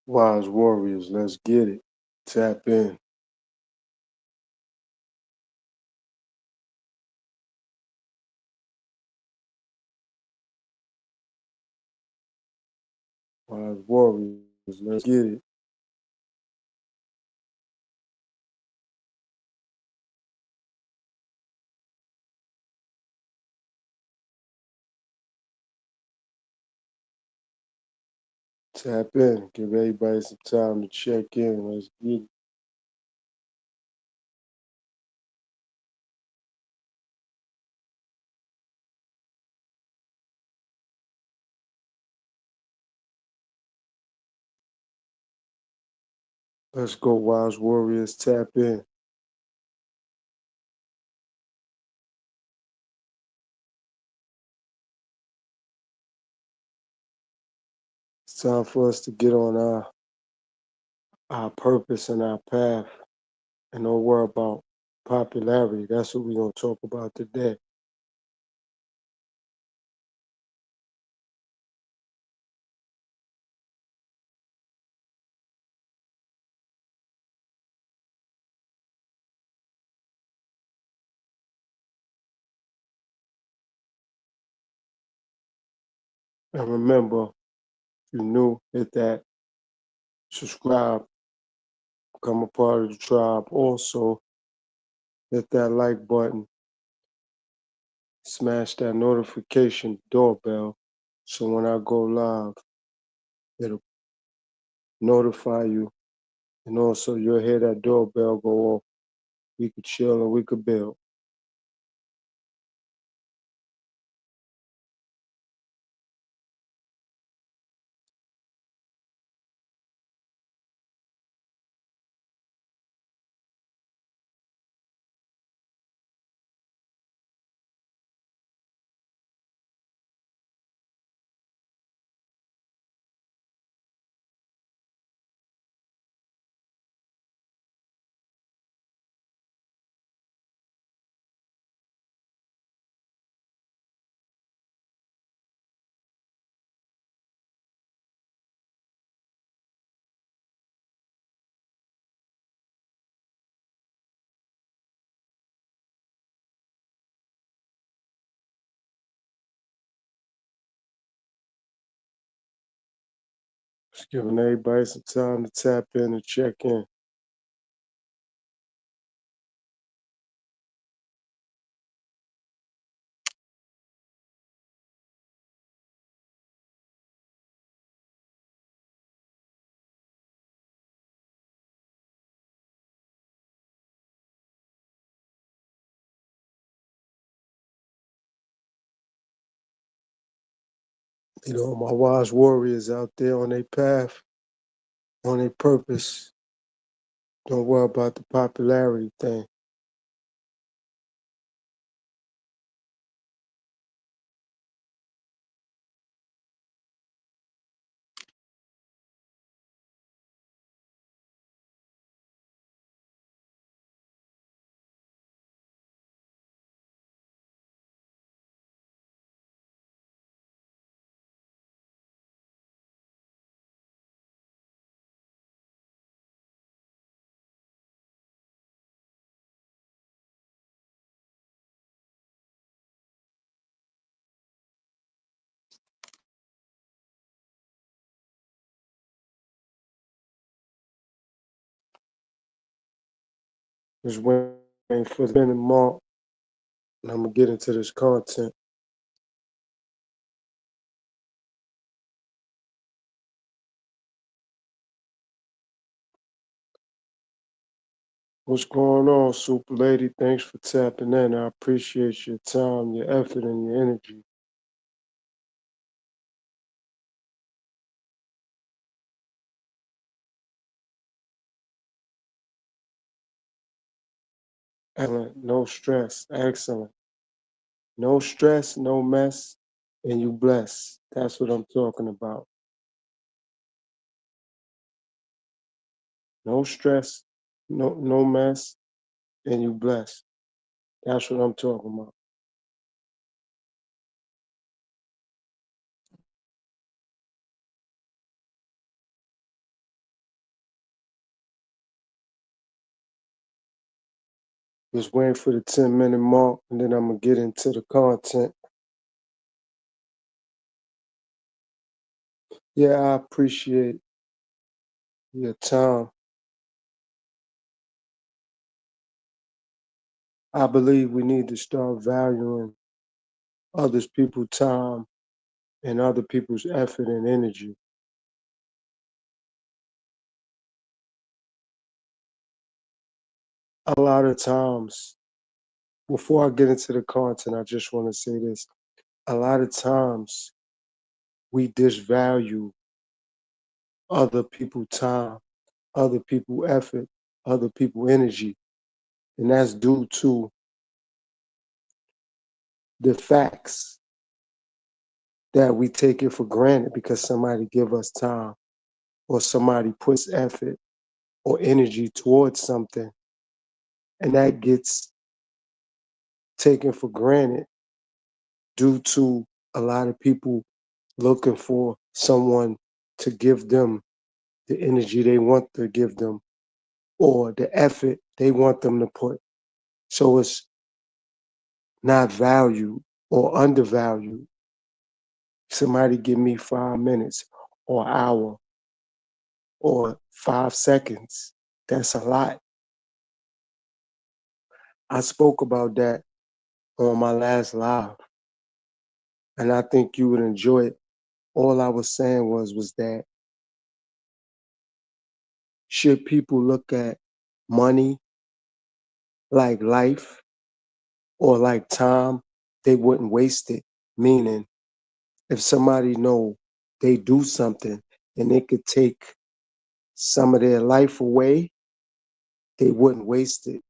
Wise Warriors, let's get it. Tap in. Wise Warriors, let's get it. Tap in. Give everybody some time to check in. Let's get it. Let's go, Wise Warriors. Tap in. It's time for us to get on our purpose and our path and don't worry about popularity. That's what we're going to talk about today. And remember, if you're new, hit that subscribe, become a part of the tribe. Also, hit that like button, smash that notification doorbell so when I go live, it'll notify you. And also, you'll hear that doorbell go off. We could chill and we could build. Just giving everybody some time to tap in and check in. You know, my wise warriors out there on their path, on their purpose. Don't worry about the popularity thing. Just waiting for the minute mark, and I'm going to get into this content. What's going on, Super Lady? Thanks for tapping in. I appreciate your time, your effort, and your energy. Excellent. No stress. Excellent. No stress, no mess, and you bless. That's what I'm talking about. No stress, no mess, and you bless. That's what I'm talking about. Just waiting for the 10-minute mark, and then I'm going to get into the content. Yeah, I appreciate your time. I believe we need to start valuing others people's time and other people's effort and energy. A lot of times, before I get into the content, I just want to say this. A lot of times, we disvalue other people's time, other people's effort, other people's energy. And that's due to the facts that we take it for granted because somebody give us time or somebody puts effort or energy towards something. And that gets taken for granted due to a lot of people looking for someone to give them the energy they want to give them or the effort they want them to put. So it's not valued or undervalued. Somebody give me 5 minutes or hour or 5 seconds. That's a lot. I spoke about that on my last live, and I think you would enjoy it. All I was saying was that should people look at money like life or like time, they wouldn't waste it. Meaning, if somebody know they do something and it could take some of their life away, they wouldn't waste it.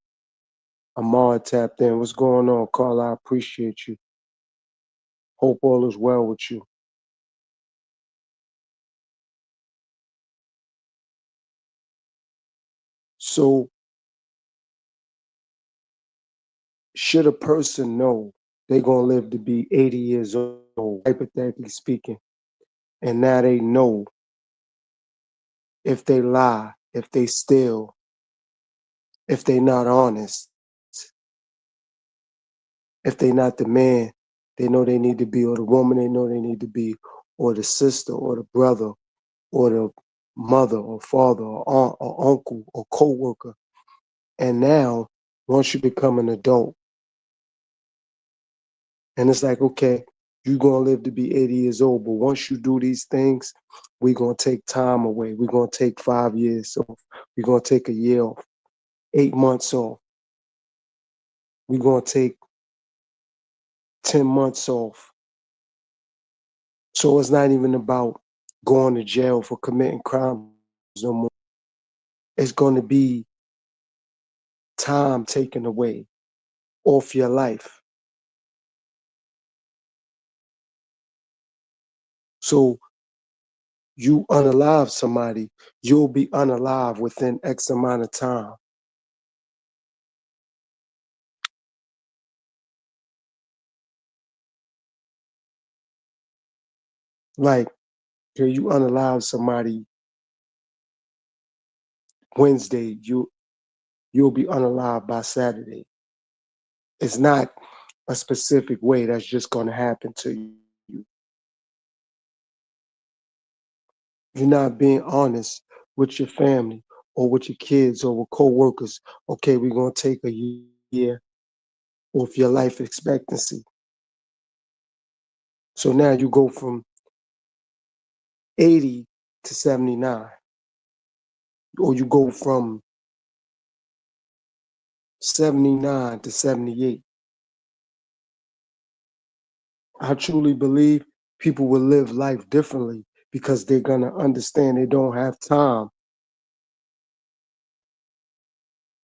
Amar tapped in. What's going on, Carl? I appreciate you. Hope all is well with you. So, should a person know they're going to live to be 80 years old, hypothetically speaking, and now they know if they lie, if they steal, if they not honest, if they not the man they know they need to be, or the woman they know they need to be, or the sister, or the brother, or the mother, or father, or aunt, or uncle, or co-worker. And now, once you become an adult, and it's like, okay, you're going to live to be 80 years old, but once you do these things, we're going to take time away. We're going to take 5 years off. We're going to take a year off, 8 months off. We're going to take 10 months off. So it's not even about going to jail for committing crimes no more. It's going to be time taken away off your life. So you unalive somebody, you'll be unalive within X amount of time. Like, you unalive somebody Wednesday, you'll be unalive by Saturday. It's not a specific way that's just going to happen to you. You're not being honest with your family or with your kids or with co-workers. Okay, we're going to take a year off your life expectancy. So now you go from 80 to 79, or you go from 79 to 78. I truly believe people will live life differently because they're going to understand they don't have time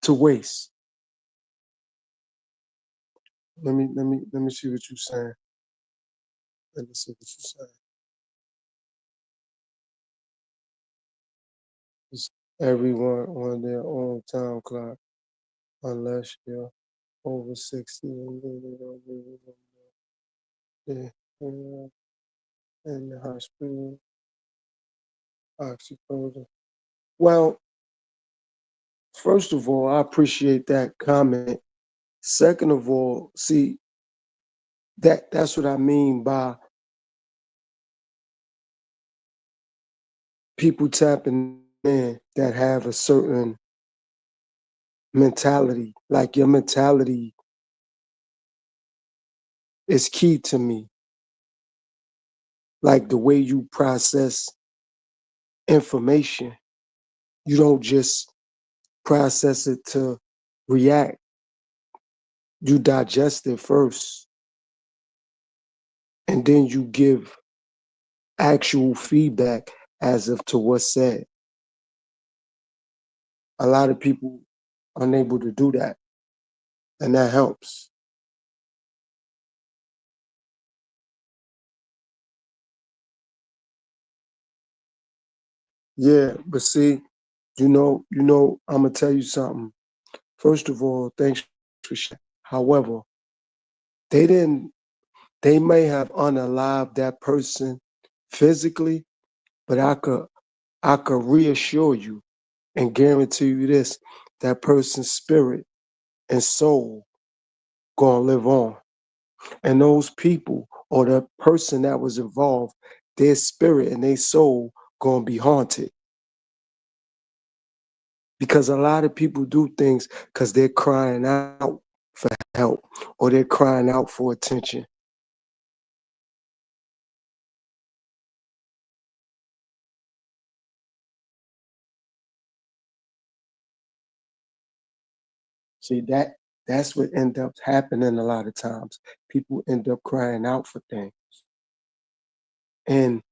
to waste. Let me see what you're saying. Let me see what you're saying. It's everyone on their own time clock, unless you're over 60 and they don't really they're in the hospital, oxycodone. Well, first of all, I appreciate that comment. Second of all, see, that's what I mean by people tapping in that have a certain mentality. Like your mentality is key to me. Like the way you process information. You don't just process it to react. You digest it first, and then you give actual feedback as of to what's said. A lot of people unable to do that, and that helps. Yeah, but see, I'm gonna tell you something. First of all, thanks for sharing. However, they didn't. They may have unalived that person physically, but I could reassure you and guarantee you this: that person's spirit and soul gonna live on, and those people or the person that was involved, their spirit and their soul gonna be haunted. Because a lot of people do things because they're crying out for help or they're crying out for attention. See that's what ends up happening a lot of times. People end up crying out for things. And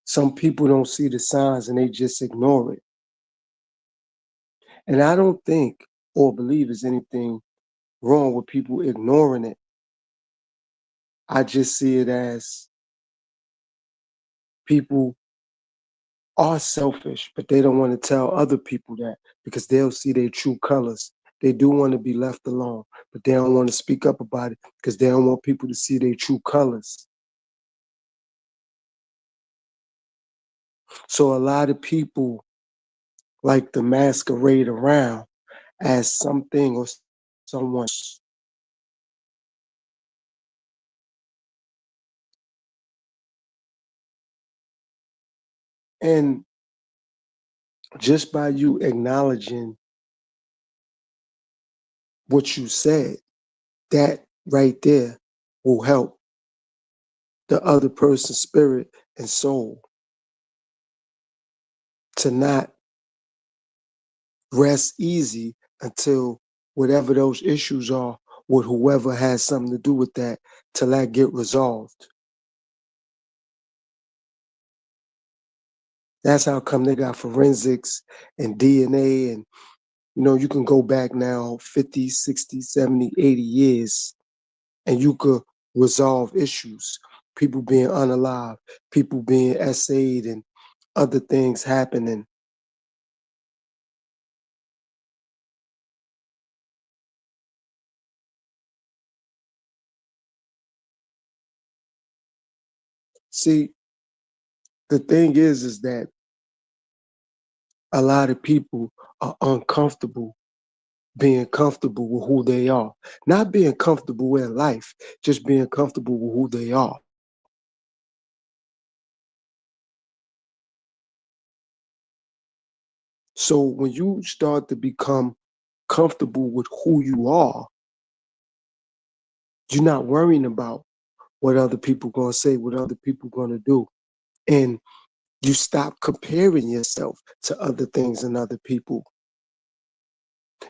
some people don't see the signs and they just ignore it. And I don't think or believe there's anything wrong with people ignoring it. I just see it as people are selfish, but they don't want to tell other people that because they'll see their true colors. They do want to be left alone, but they don't want to speak up about it because they don't want people to see their true colors. So a lot of people like to masquerade around as something or someone. And just by you acknowledging what you said, that right there will help the other person's spirit and soul to not rest easy until whatever those issues are with whoever has something to do with that till that get resolved. That's how come they got forensics and DNA and you can go back now 50, 60, 70, 80 years and you could resolve issues. People being unalive, people being essayed and other things happening. See, the thing is that a lot of people are uncomfortable being comfortable with who they are. Not being comfortable in life, just being comfortable with who they are. So when you start to become comfortable with who you are, you're not worrying about what other people gonna say, what other people gonna do. And you stop comparing yourself to other things and other people.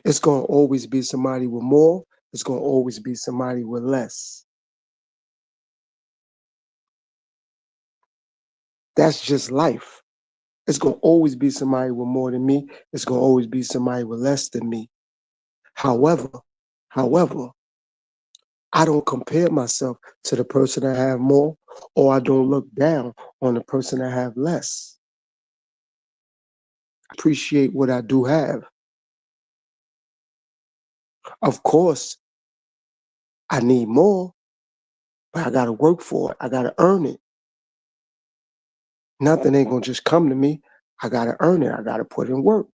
It's gonna always be somebody with more, it's gonna always be somebody with less. That's just life. It's gonna always be somebody with more than me. It's gonna always be somebody with less than me. However, however, I don't compare myself to the person I have more, or I don't look down on the person I have less. I appreciate what I do have. Of course, I need more, but I gotta work for it. I gotta earn it. Nothing ain't gonna just come to me. I gotta earn it. I gotta put in work.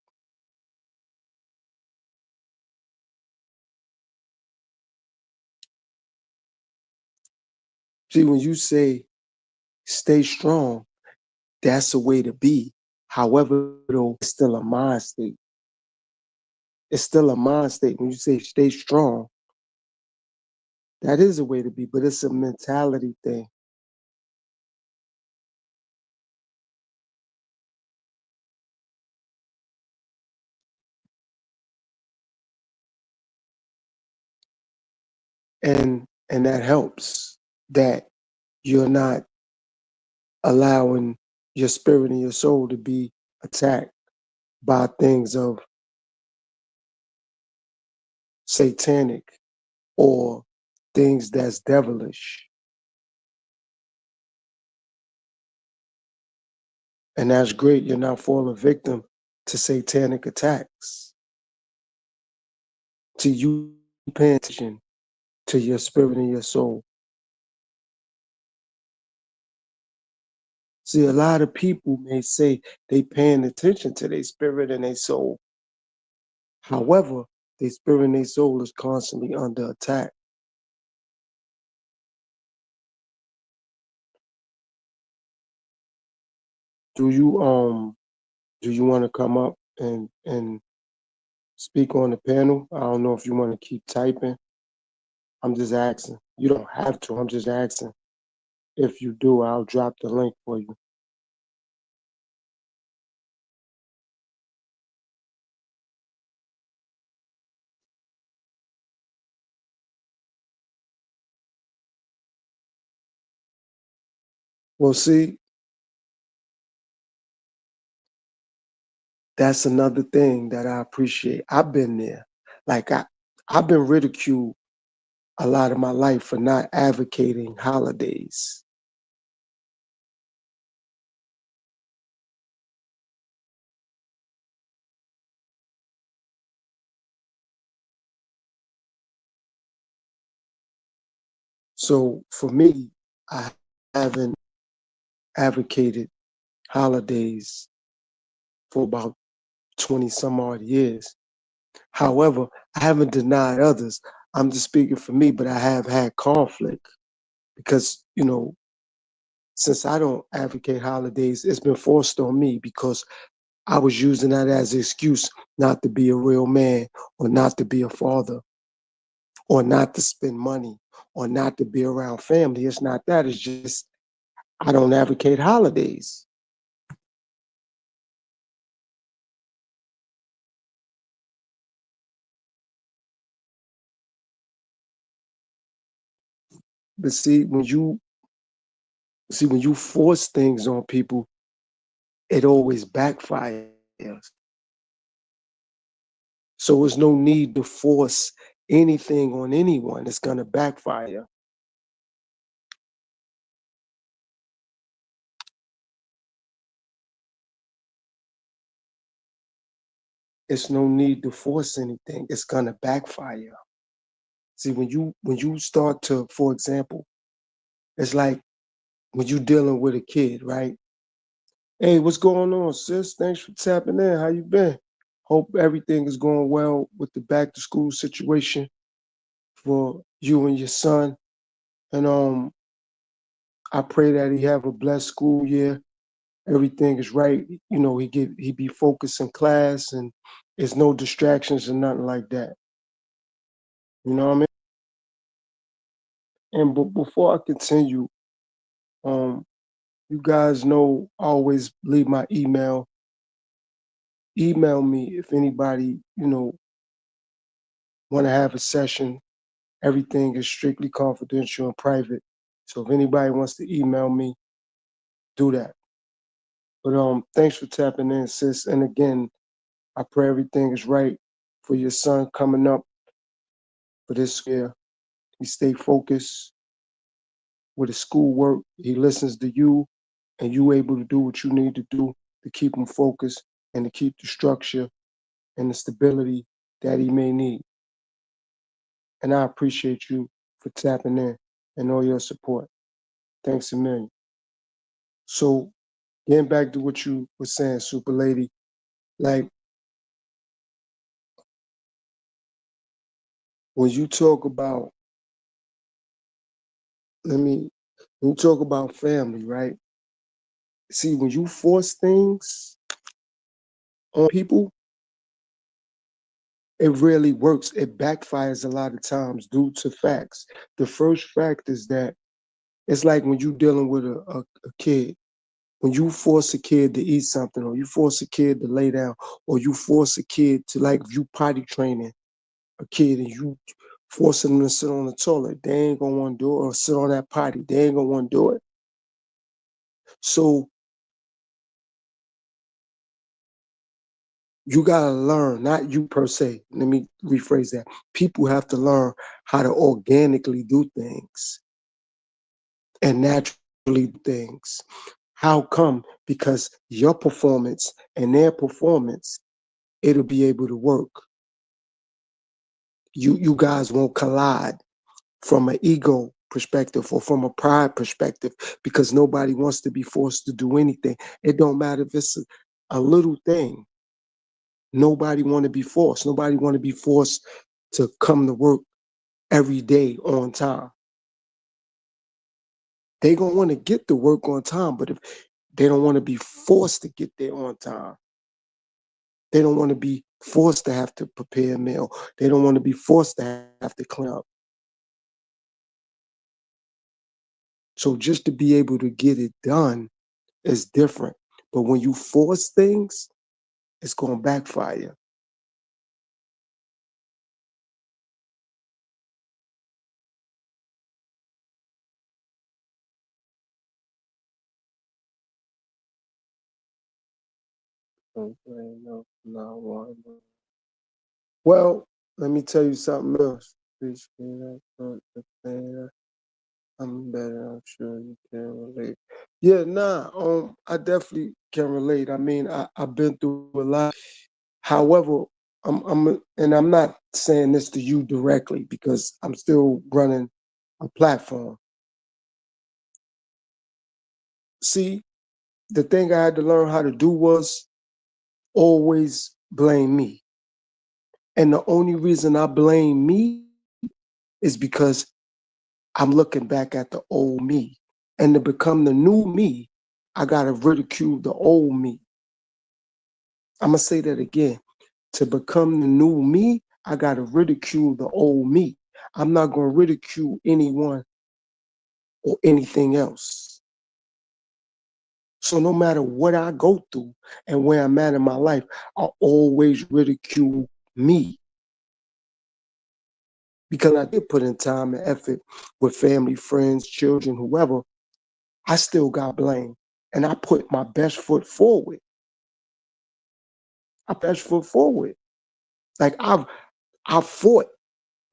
See, when you say stay strong, that's a way to be. However, though, it's still a mind state. It's still a mind state. When you say stay strong, that is a way to be, but it's a mentality thing. And that helps that you're not allowing your spirit and your soul to be attacked by things of satanic or things that's devilish. And that's great. You're not falling victim to satanic attacks. To you paying attention to your spirit and your soul. See, a lot of people may say they paying attention to their spirit and their soul. However, their spirit and their soul is constantly under attack. Do you want to come up and speak on the panel? I don't know if you want to keep typing. I'm just asking. You don't have to. I'm just asking. If you do, I'll drop the link for you. Well, see, that's another thing that I appreciate. I've been there. Like I've been ridiculed a lot of my life for not advocating holidays. So for me, I haven't advocated holidays for about 20 some odd years. However, I haven't denied others. I'm just speaking for me, but I have had conflict because, since I don't advocate holidays, it's been forced on me because I was using that as an excuse not to be a real man or not to be a father or not to spend money or not to be around family. It's not that. It's just I don't advocate holidays. But see when you force things on people, it always backfires. So there's no need to force anything on anyone. It's gonna backfire. It's no need to force anything. It's gonna backfire. See, when you start to, for example, it's like when you dealing with a kid, right? Hey, what's going on, sis? Thanks for tapping in. How you been? Hope everything is going well with the back to school situation for you and your son. And I pray that he have a blessed school year. Everything is right. He be focused in class and there's no distractions and nothing like that. You know what I mean? And before I continue, um, you guys know I always leave my email. Email me if anybody, want to have a session. Everything is strictly confidential and private. So if anybody wants to email me, do that. But thanks for tapping in, sis. And again, I pray everything is right for your son coming up for this year. He stay focused with his schoolwork. He listens to you, and you able to do what you need to do to keep him focused and to keep the structure and the stability that he may need. And I appreciate you for tapping in and all your support. Thanks a million. So getting back to what you were saying, Super Lady, like when you talk about, let me when you talk about family, right? See, when you force things on people, it really works. It backfires a lot of times due to facts. The first fact is that it's like when you're dealing with a kid. When you force a kid to eat something, or you force a kid to lay down, or you force a kid to, like, if you potty training a kid and you forcing them to sit on the toilet, they ain't gonna want to do it, or sit on that potty, they ain't gonna want to do it. So you gotta learn, not you per se. Let me rephrase that. People have to learn how to organically do things and naturally do things. How come? Because your performance and their performance, it'll be able to work. You guys won't collide from an ego perspective or from a pride perspective, because nobody wants to be forced to do anything. It don't matter if it's a little thing. Nobody want to be forced. Nobody want to be forced to come to work every day on time. They gonna want to get to work on time, but if they don't want to be forced to get there on time, they don't want to be forced to have to prepare a meal. They don't want to be forced to have to clean up. So just to be able to get it done is different. But when you force things, it's going to backfire. Okay, no, not one. Well, let me tell you something else. Appreciate that, I'm better. I'm sure you can relate. Yeah, nah. I definitely can relate. I mean, I've been through a lot. However, and I'm not saying this to you directly because I'm still running a platform. See, the thing I had to learn how to do was always blame me. And the only reason I blame me is because I'm looking back at the old me. And to become the new me, I got to ridicule the old me. I'm going to say that again. To become the new me, I got to ridicule the old me. I'm not going to ridicule anyone or anything else. So no matter what I go through and where I'm at in my life, I always ridicule me, because I did put in time and effort with family, friends, children, whoever. I still got blame. And I put my best foot forward. Like I fought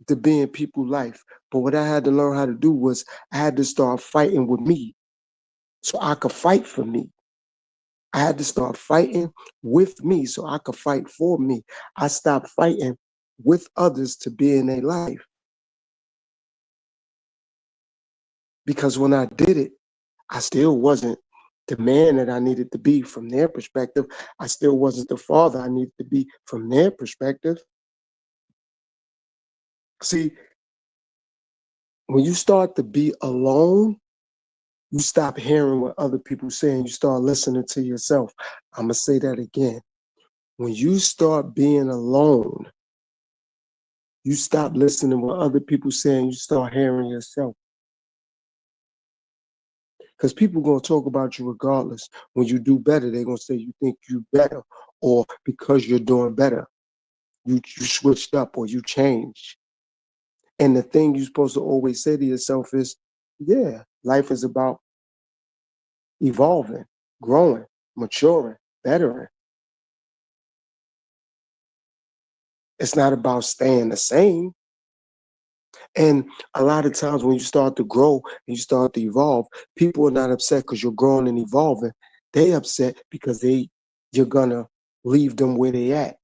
to be in people's life. But what I had to learn how to do was I had to start fighting with me so I could fight for me. I had to start fighting with me so I could fight for me. I stopped fighting with others to be in their life, because when I did it, I still wasn't the man that I needed to be from their perspective. I still wasn't the father I needed to be from their perspective. See, when you start to be alone, you stop hearing what other people say and you start listening to yourself. I'm going to say that again. When you start being alone, you stop listening to what other people say and you start hearing yourself. Because people going to talk about you regardless. When you do better, they're going to say you think you better, or because you're doing better, you switched up or you changed. And the thing you're supposed to always say to yourself is, yeah, life is about evolving, growing, maturing, bettering. It's not about staying the same. And a lot of times when you start to grow and you start to evolve, people are not upset because you're growing and evolving. They upset because you're gonna leave them where they at.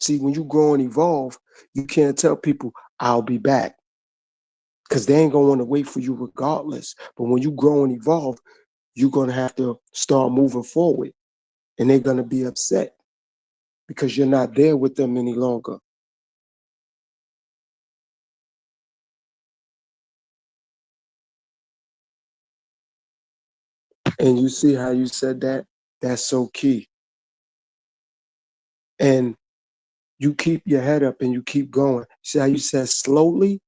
See, when you grow and evolve, you can't tell people, I'll be back, because they ain't gonna want to wait for you regardless. But when you grow and evolve, you're gonna have to start moving forward. And they're gonna be upset because you're not there with them any longer. And you see how you said that? That's so key. And you keep your head up and you keep going. See how you said slowly?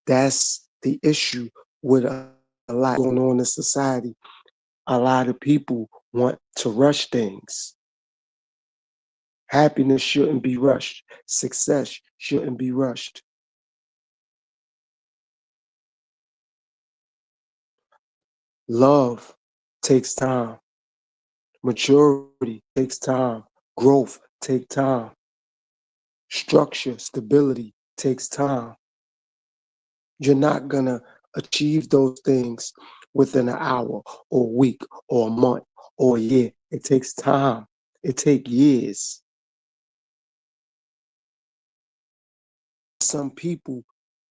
That's the issue with a lot going on in society. A lot of people want to rush things. Happiness shouldn't be rushed. Success shouldn't be rushed. Love takes time. Maturity takes time. Growth takes time. Structure, stability takes time. You're not going to achieve those things within an hour or a week or a month or a year. It takes time. It takes years. Some people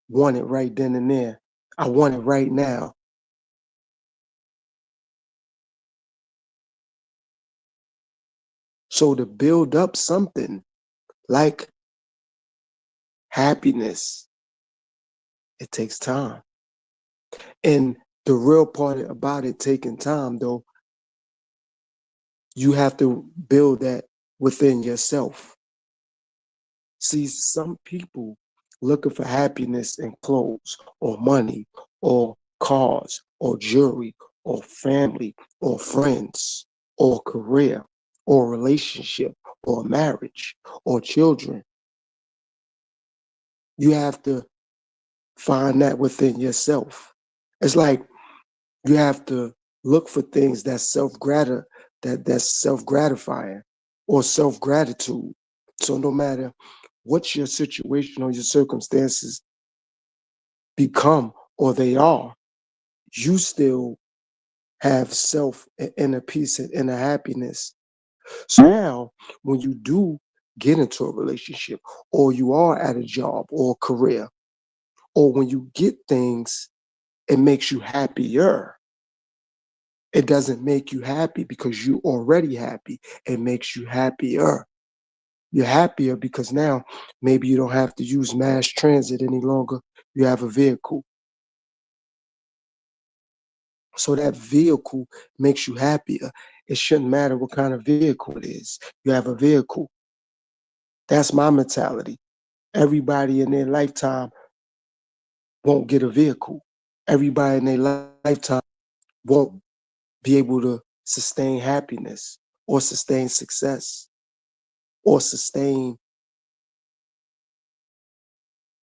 want it right then and there. I want it right now. So to build up something like happiness, it takes time. And the real part about it taking time, though, you have to build that within yourself. See, some people looking for happiness in clothes or money or cars or jewelry or family or friends or career or relationship or marriage or children. You have to find that within yourself. It's like you have to look for things that's self gratifying or self gratitude. So no matter what your situation or your circumstances become or they are, you still have self and inner peace and inner happiness. So now, when you do get into a relationship, or you are at a job or a career, or when you get things, it makes you happier. It doesn't make you happy because you already happy. It makes you happier. You're happier because now maybe you don't have to use mass transit any longer. You have a vehicle. So that vehicle makes you happier. It shouldn't matter what kind of vehicle it is. You have a vehicle. That's my mentality. Everybody in their lifetime won't get a vehicle. Everybody in their lifetime won't be able to sustain happiness or sustain success or sustain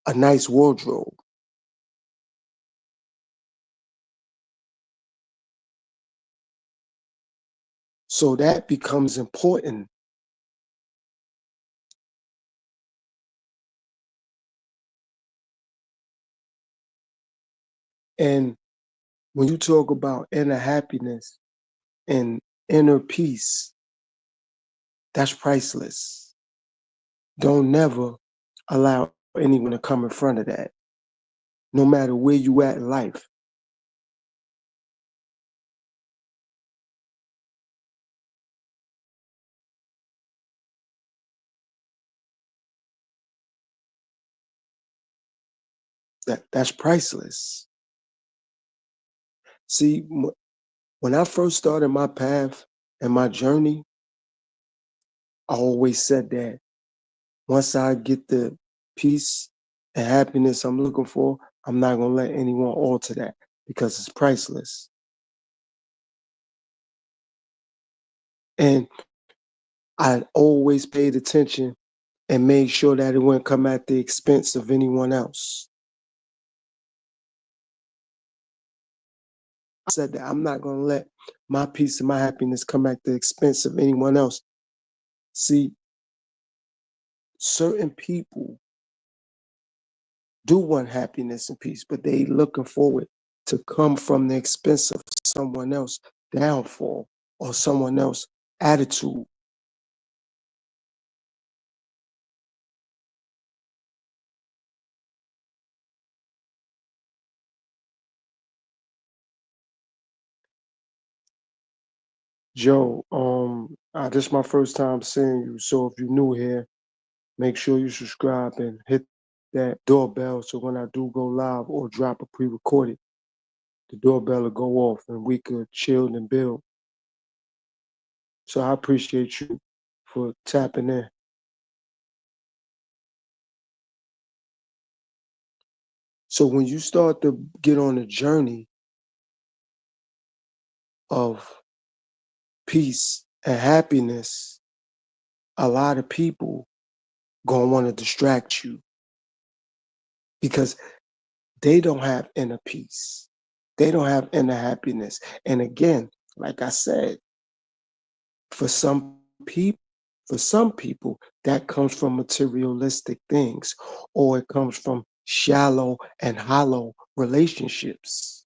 a nice wardrobe. So that becomes important. And when you talk about inner happiness and inner peace, that's priceless. Don't never allow anyone to come in front of that, no matter where you at in life. That's priceless. See, when I first started my path and my journey, I always said that once I get the peace and happiness I'm looking for, I'm not gonna let anyone alter that because it's priceless. And I always paid attention and made sure that it wouldn't come at the expense of anyone else. I said that I'm not gonna let my peace and my happiness come at the expense of anyone else. See, certain people do want happiness and peace, but they looking forward to come from the expense of someone else downfall or someone else attitude. Joe, this is my first time seeing you, so if you're new here, make sure you subscribe and hit that doorbell so when I do go live or drop a pre-recorded, the doorbell will go off and we could chill and build. So I appreciate you for tapping in. So when you start to get on a journey of peace and happiness, a lot of people gonna want to distract you because they don't have inner peace. They don't have inner happiness. And again, like I said, for some people, that comes from materialistic things, or it comes from shallow and hollow relationships.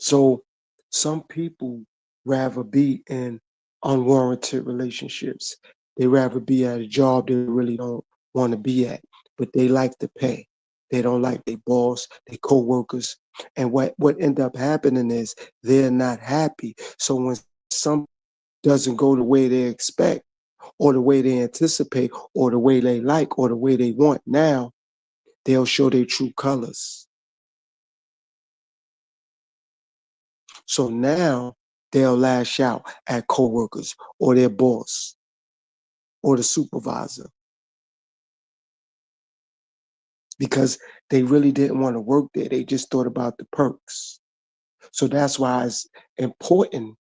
So some people rather be in unwarranted relationships. They rather be at a job they really don't want to be at, but they like to pay. They don't like their boss, their coworkers. And what end up happening is they're not happy. So when some doesn't go the way they expect, or the way they anticipate, or the way they like, or the way they want now, they'll show their true colors. So now they'll lash out at coworkers or their boss or the supervisor because they really didn't want to work there. They just thought about the perks. So that's why it's important,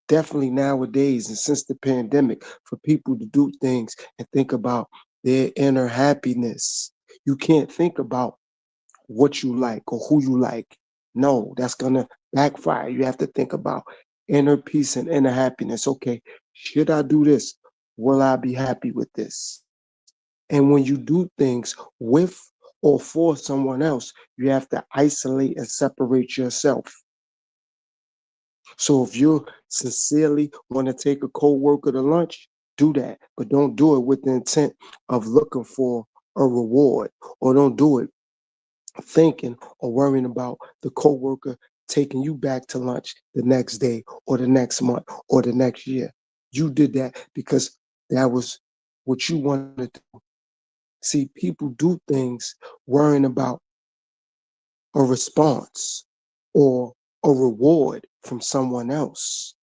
definitely nowadays and since the pandemic, for people to do things and think about their inner happiness. You can't think about what you like or who you like. No, that's gonna backfire. You have to think about inner peace and inner happiness. Okay, should I do this? Will I be happy with this? And when you do things with or for someone else, you have to isolate and separate yourself. So if you sincerely want to take a coworker to lunch, do that, but don't do it with the intent of looking for a reward, or don't do it thinking or worrying about the coworker taking you back to lunch the next day or the next month or the next year. You did that because that was what you wanted to do. See, people do things worrying about a response or a reward from someone else.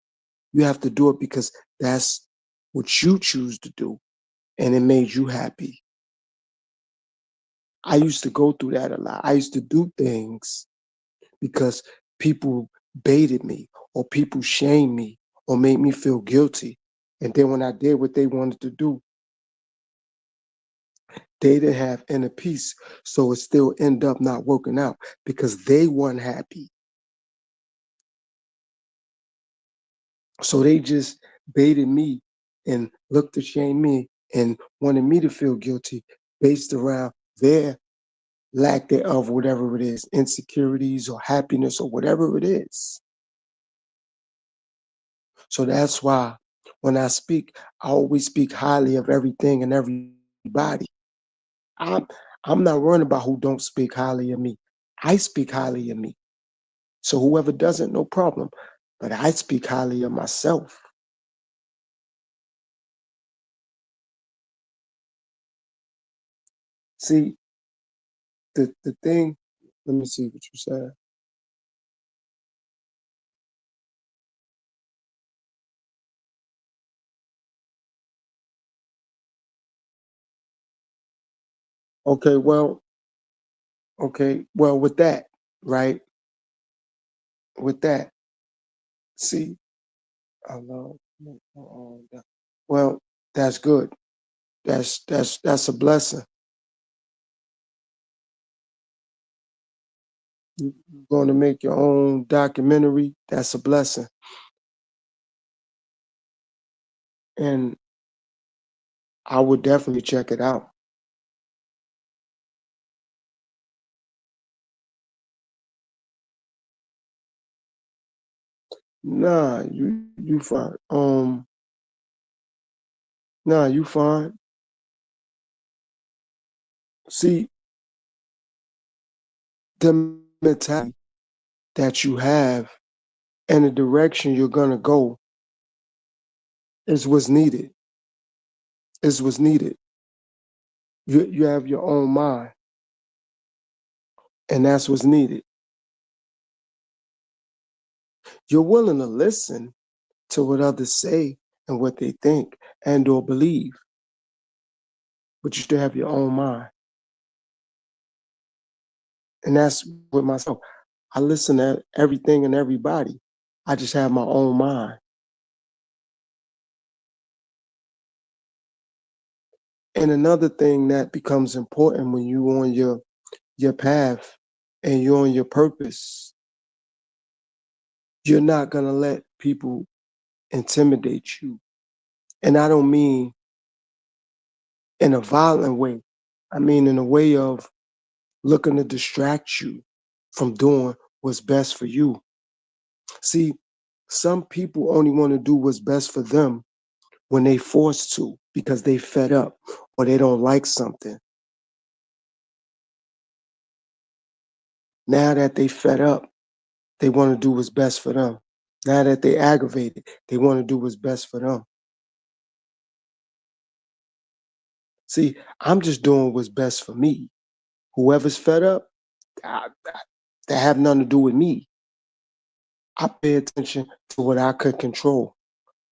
You have to do it because that's what you choose to do and it made you happy. I used to go through that a lot. I used to do things because people baited me or people shamed me or made me feel guilty. And then when I did what they wanted to do, they didn't have inner peace. So it still ended up not working out because they weren't happy. So they just baited me and looked to shame me and wanted me to feel guilty based around their lack thereof, whatever it is, insecurities or happiness or whatever it is. So that's why when I speak, I always speak highly of everything and everybody. I'm I'm not worrying about who don't speak highly of me. I speak highly of me. So whoever doesn't, no problem. But I speak highly of myself. See, the thing, let me see what you said. Okay, well, with that, right? With that, see, I love well, that's good. That's a blessing. You're going to make your own documentary. That's a blessing. And I would definitely check it out. Nah, you fine. Nah, you fine. See, the mentality that you have and the direction you're going to go is what's needed. Is what's needed. You have your own mind, and that's what's needed. You're willing to listen to what others say and what they think and or believe, but you still have your own mind. And that's with myself. I listen to everything and everybody. I just have my own mind. And another thing that becomes important when you're on your path and you're on your purpose, you're not gonna let people intimidate you. And I don't mean in a violent way. I mean in a way of looking to distract you from doing what's best for you. See, some people only want to do what's best for them when they forced to because they fed up or they don't like something. Now that they fed up, they want to do what's best for them. Now that they aggravated, they want to do what's best for them. See, I'm just doing what's best for me. Whoever's fed up, that have nothing to do with me. I pay attention to what I could control.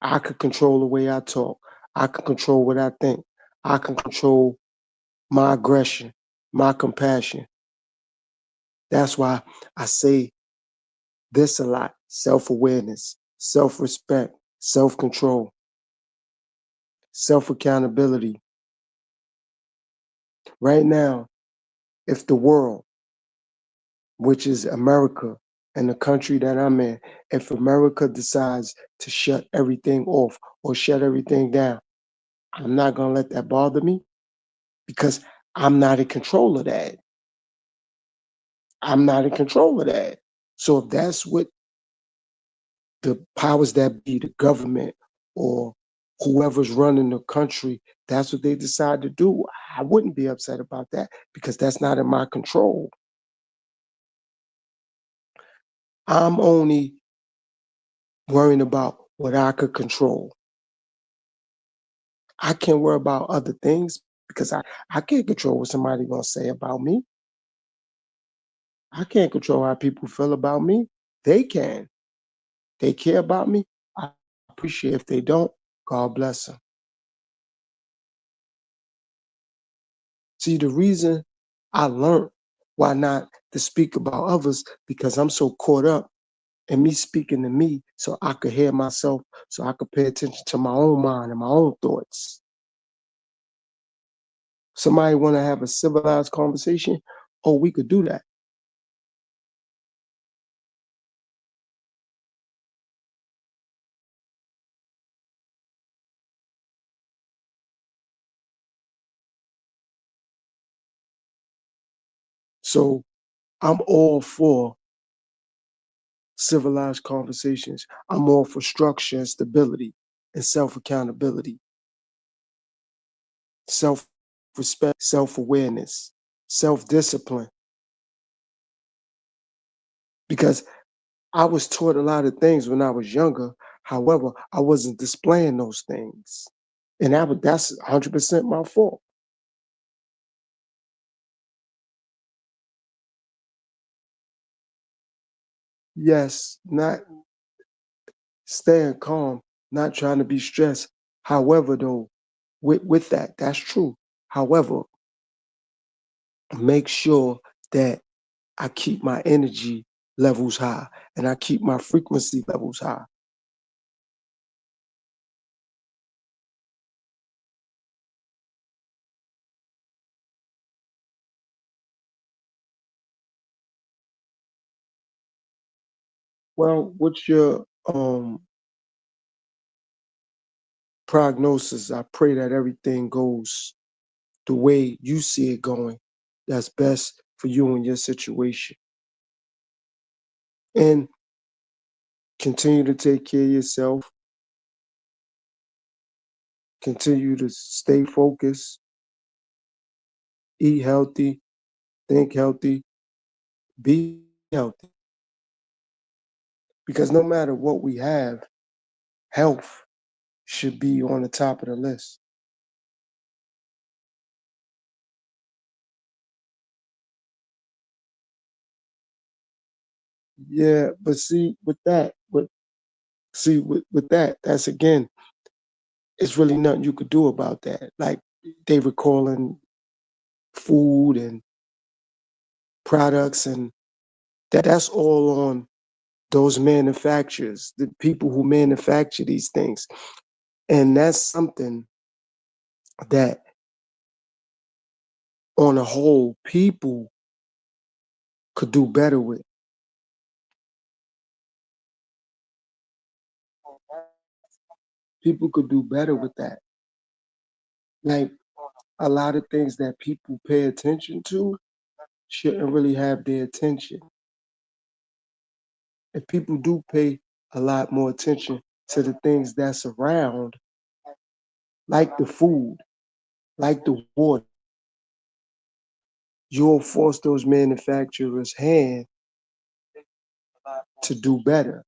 I could control the way I talk. I can control what I think. I can control my aggression, my compassion. That's why I say this a lot: self-awareness, self-respect, self-control, self-accountability. Right now, if the world, which is America and the country that I'm in, if America decides to shut everything off or shut everything down, I'm not going to let that bother me because I'm not in control of that. I'm not in control of that. So if that's what the powers that be, the government or whoever's running the country, that's what they decide to do, I wouldn't be upset about that because that's not in my control. I'm only worrying about what I could control. I can't worry about other things because I can't control what somebody gonna say about me. I can't control how people feel about me. They can. They care about me. I appreciate. If they don't, God bless them. See, the reason I learned why not to speak about others because I'm so caught up in me speaking to me so I could hear myself, so I could pay attention to my own mind and my own thoughts. Somebody want to have a civilized conversation? Oh, we could do that. So I'm all for civilized conversations. I'm all for structure and stability and self accountability, self respect, self awareness, self discipline. Because I was taught a lot of things when I was younger. However, I wasn't displaying those things. And that's 100% my fault. Yes, not staying calm, not trying to be stressed. However, though, with that, that's true. However, make sure that I keep my energy levels high and I keep my frequency levels high. Well, what's your prognosis? I pray that everything goes the way you see it going. That's best for you and your situation. And continue to take care of yourself. Continue to stay focused, eat healthy, think healthy, be healthy. Because no matter what we have, health should be on the top of the list. Yeah, but see, with that, that's again, it's really nothing you could do about that. Like they recalling food and products, and that's all on those manufacturers, the people who manufacture these things. And that's something that, on a whole, people could do better with. People could do better with that. Like a lot of things that people pay attention to shouldn't really have their attention. If people do pay a lot more attention to the things that's around, like the food, like the water, you'll force those manufacturers' hand to do better.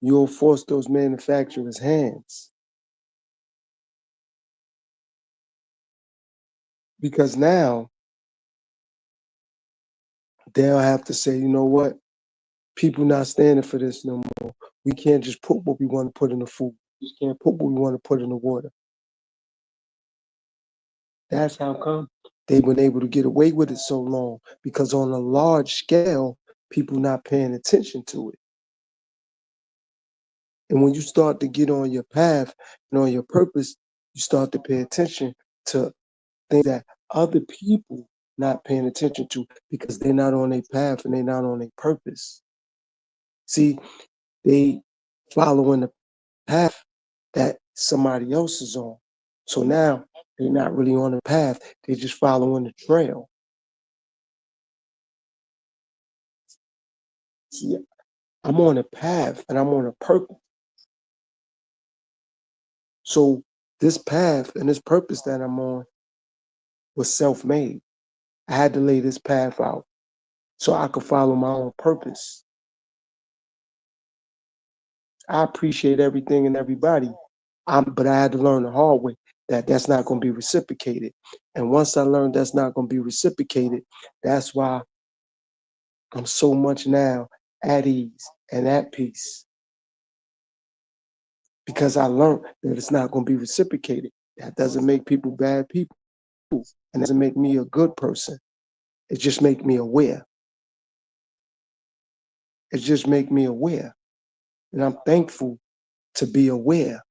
You'll force those manufacturers' hands because now they'll have to say, you know what, people not standing for this no more. We can't just put what we want to put in the food. We just can't put what we want to put in the water. That's how come they've been able to get away with it so long, because on a large scale, people not paying attention to it. And when you start to get on your path and on your purpose, you start to pay attention to things that other people not paying attention to because they're not on a path and they're not on a purpose. See, they following the path that somebody else is on. So now they're not really on the path, they're just following the trail. See, I'm on a path and I'm on a purpose. So this path and this purpose that I'm on was self-made. I had to lay this path out so I could follow my own purpose. I appreciate everything and everybody, but I had to learn the hard way that that's not going to be reciprocated. And once I learned that's not going to be reciprocated, that's why I'm so much now at ease and at peace, because I learned that it's not going to be reciprocated. That doesn't make people bad people, and doesn't make me a good person. It just make me aware. It just make me aware, and I'm thankful to be aware.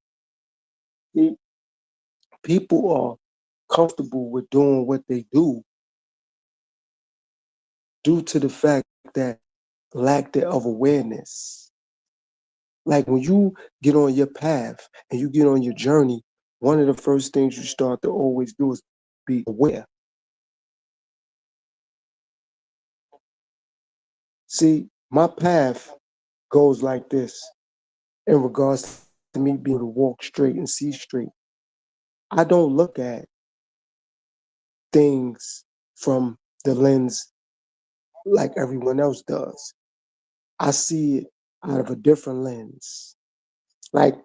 People are comfortable with doing what they do due to the fact that lack of awareness. Like when you get on your path and you get on your journey, one of the first things you start to always do is be aware. See, my path goes like this in regards to me being able to walk straight and see straight. I don't look at things from the lens like everyone else does. I see it out of a different lens. Like,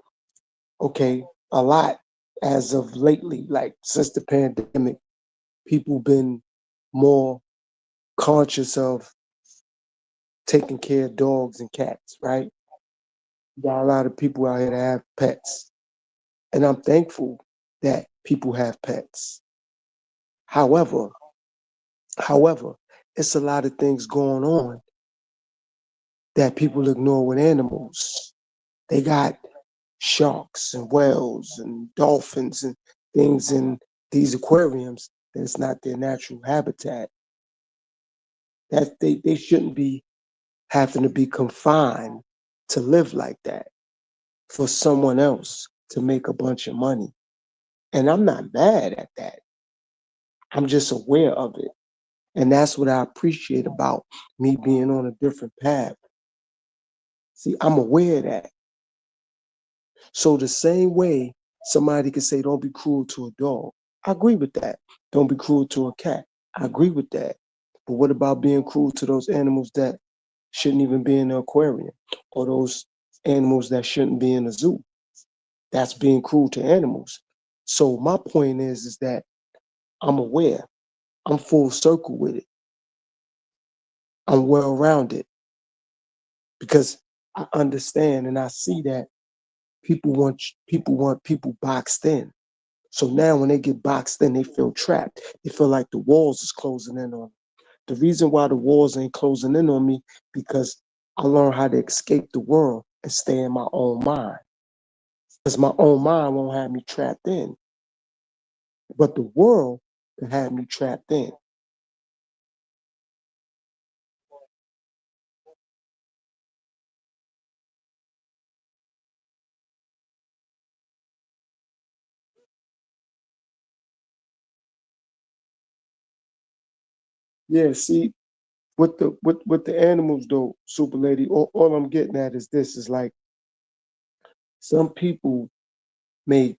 okay, a lot as of lately, like since the pandemic, people been more conscious of taking care of dogs and cats, right? Got a lot of people out here that have pets. And I'm thankful that people have pets. However, however, it's a lot of things going on that people ignore with animals. They got sharks and whales and dolphins and things in these aquariums that it's not their natural habitat. That they shouldn't be having to be confined to live like that for someone else to make a bunch of money. And I'm not mad at that. I'm just aware of it. And that's what I appreciate about me being on a different path. See, I'm aware of that. So the same way somebody could say, don't be cruel to a dog. I agree with that. Don't be cruel to a cat. I agree with that. But what about being cruel to those animals that shouldn't even be in the aquarium, or those animals that shouldn't be in a zoo? That's being cruel to animals. So my point is that I'm aware. I'm full circle with it. I'm well rounded because I understand and I see that people want people boxed in. So now when they get boxed in, they feel trapped. They feel like the walls is closing in on them. The reason why the walls ain't closing in on me because I learned how to escape the world and stay in my own mind. Because my own mind won't have me trapped in, but the world can have me trapped in. Yeah, see, with the animals though, super lady, all I'm getting at is this is like some people may,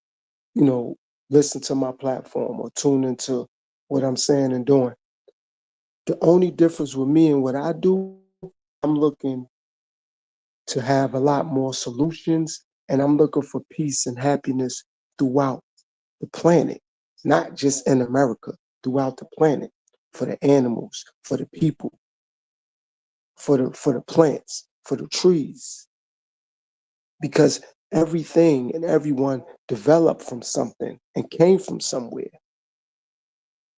you know, listen to my platform or tune into what I'm saying and doing. The only difference with me and what I do, I'm looking to have a lot more solutions and I'm looking for peace and happiness throughout the planet, not just in America, throughout the planet, for the animals, for the people, for the plants, for the trees, because everything and everyone developed from something and came from somewhere.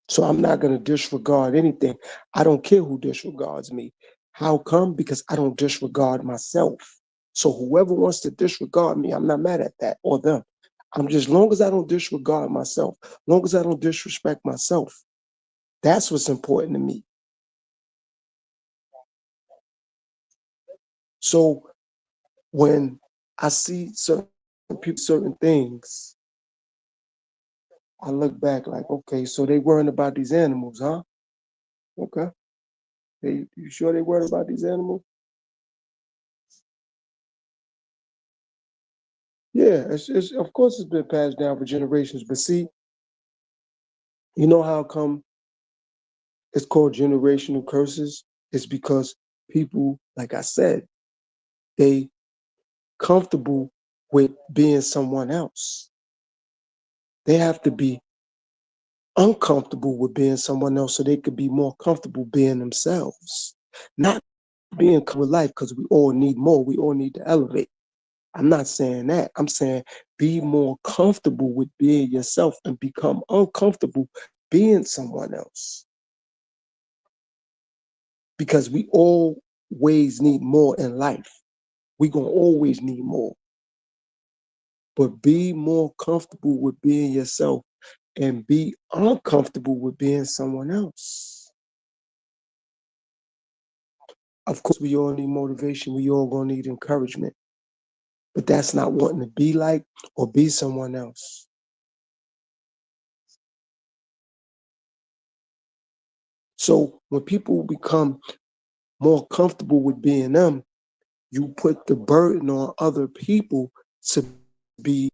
So I'm not going to disregard anything. I don't care who disregards me. How come? Because I don't disregard myself. So whoever wants to disregard me, I'm not mad at that or them. I'm just, long as I don't disregard myself, long as I don't disrespect myself, that's what's important to me. So when I see certain people, certain things, I look back like, okay, so they worrying about these animals, huh? Okay. You sure they worried about these animals? Yeah, it's of course it's been passed down for generations. But see, you know how come it's called generational curses? It's because people, like I said, they comfortable with being someone else. They have to be uncomfortable with being someone else so they could be more comfortable being themselves. Not being with life because we all need more. We all need to elevate. I'm not saying that. I'm saying be more comfortable with being yourself and become uncomfortable being someone else. Because we always need more in life. We're going to always need more. But be more comfortable with being yourself and be uncomfortable with being someone else. Of course, we all need motivation. We all going to need encouragement. But that's not wanting to be like or be someone else. So when people become more comfortable with being them, you put the burden on other people to be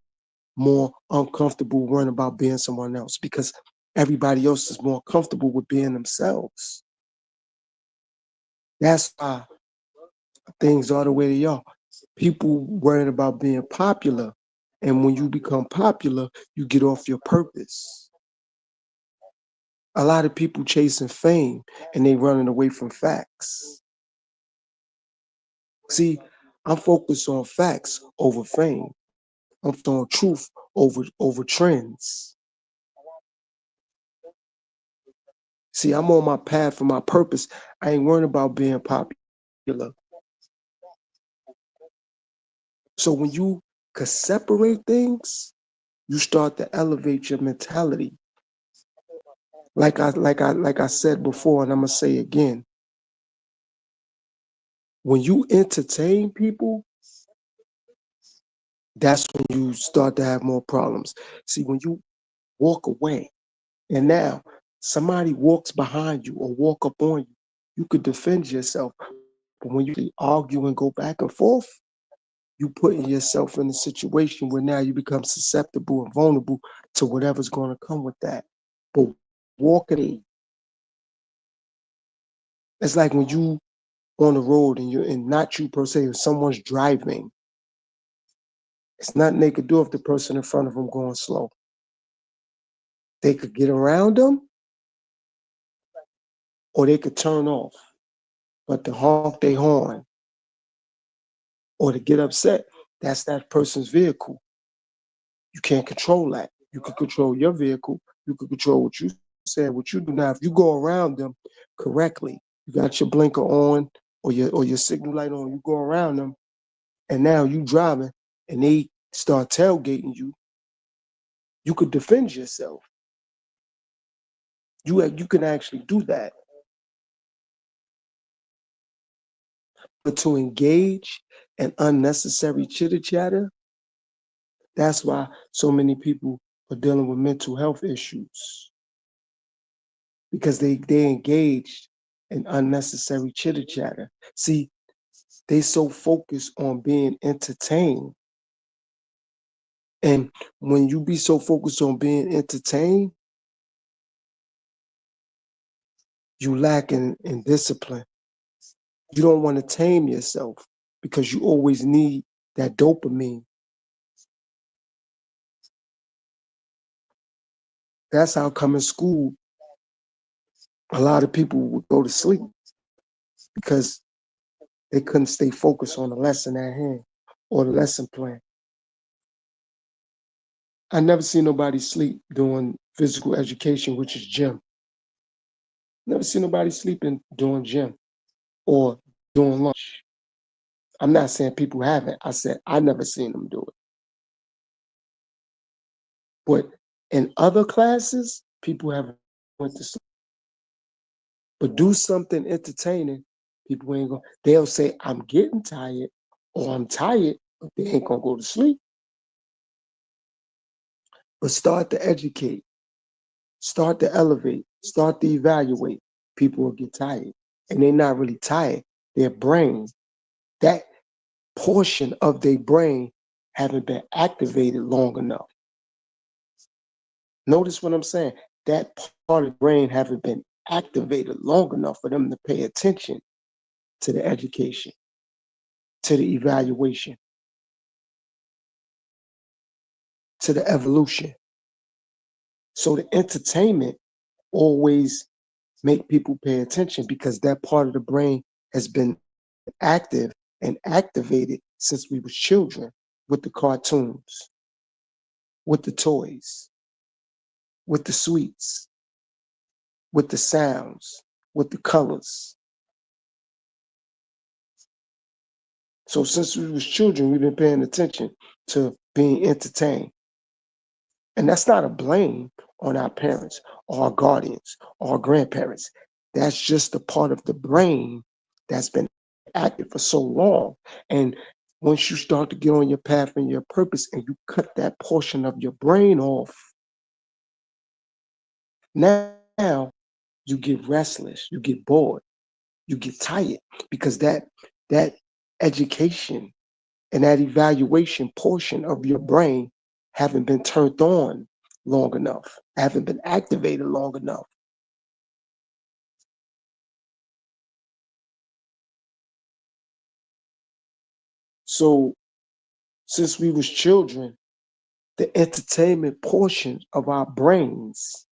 more uncomfortable worrying about being someone else because everybody else is more comfortable with being themselves. That's why things are the way they are. People worrying about being popular. And when you become popular, you get off your purpose. A lot of people chasing fame and they running away from facts. See, I'm focused on facts over fame. I'm focused on truth over trends. See, I'm on my path for my purpose. I ain't worrying about being popular. So when you could separate things, you start to elevate your mentality. Like I said before, and I'm gonna say again, when you entertain people, that's when you start to have more problems. See, when you walk away, and now somebody walks behind you or walk up on you, you could defend yourself. But when you argue and go back and forth, you putting yourself in a situation where now you become susceptible and vulnerable to whatever's going to come with that. But walk away. It's like when you on the road and not you per se, if someone's driving, it's nothing they could do if the person in front of them going slow. They could get around them or they could turn off. But to honk their horn or to get upset, that's that person's vehicle. You can't control that. You can control your vehicle. You can control what you said, what you do. Now, if you go around them correctly, you got your blinker on or your signal light on, you go around them, and now you driving and they start tailgating you, you could defend yourself. You can actually do that. But to engage in unnecessary chitter chatter, that's why so many people are dealing with mental health issues because they engaged in unnecessary chitter chatter. See, they so focused on being entertained. And when you be so focused on being entertained, you lack in discipline. You don't want to tame yourself because you always need that dopamine. That's how come in school, a lot of people would go to sleep because they couldn't stay focused on the lesson at hand or the lesson plan. I never seen nobody sleep doing physical education, which is gym. Never seen nobody sleeping doing gym or doing lunch. I'm not saying people haven't. I said I never seen them do it. But in other classes, people have went to sleep. But do something entertaining, people ain't gonna. They'll say I'm getting tired or I'm tired, but they ain't gonna go to sleep. But start to educate, start to elevate, start to evaluate. People will get tired, and they're not really tired. Their brain, that portion of their brain, haven't been activated long enough. Notice what I'm saying. That part of the brain haven't been activated long enough for them to pay attention to the education, to the evaluation, to the evolution. So the entertainment always make people pay attention because that part of the brain has been active and activated since we was children with the cartoons, with the toys, with the sweets, with the sounds, with the colors. So since we was children, we've been paying attention to being entertained. And that's not a blame on our parents or our guardians or our grandparents. That's just a part of the brain that's been active for so long. And once you start to get on your path and your purpose and you cut that portion of your brain off, now you get restless, you get bored, you get tired because that education and that evaluation portion of your brain haven't been turned on long enough, haven't been activated long enough. So since we was children, the entertainment portion of our brains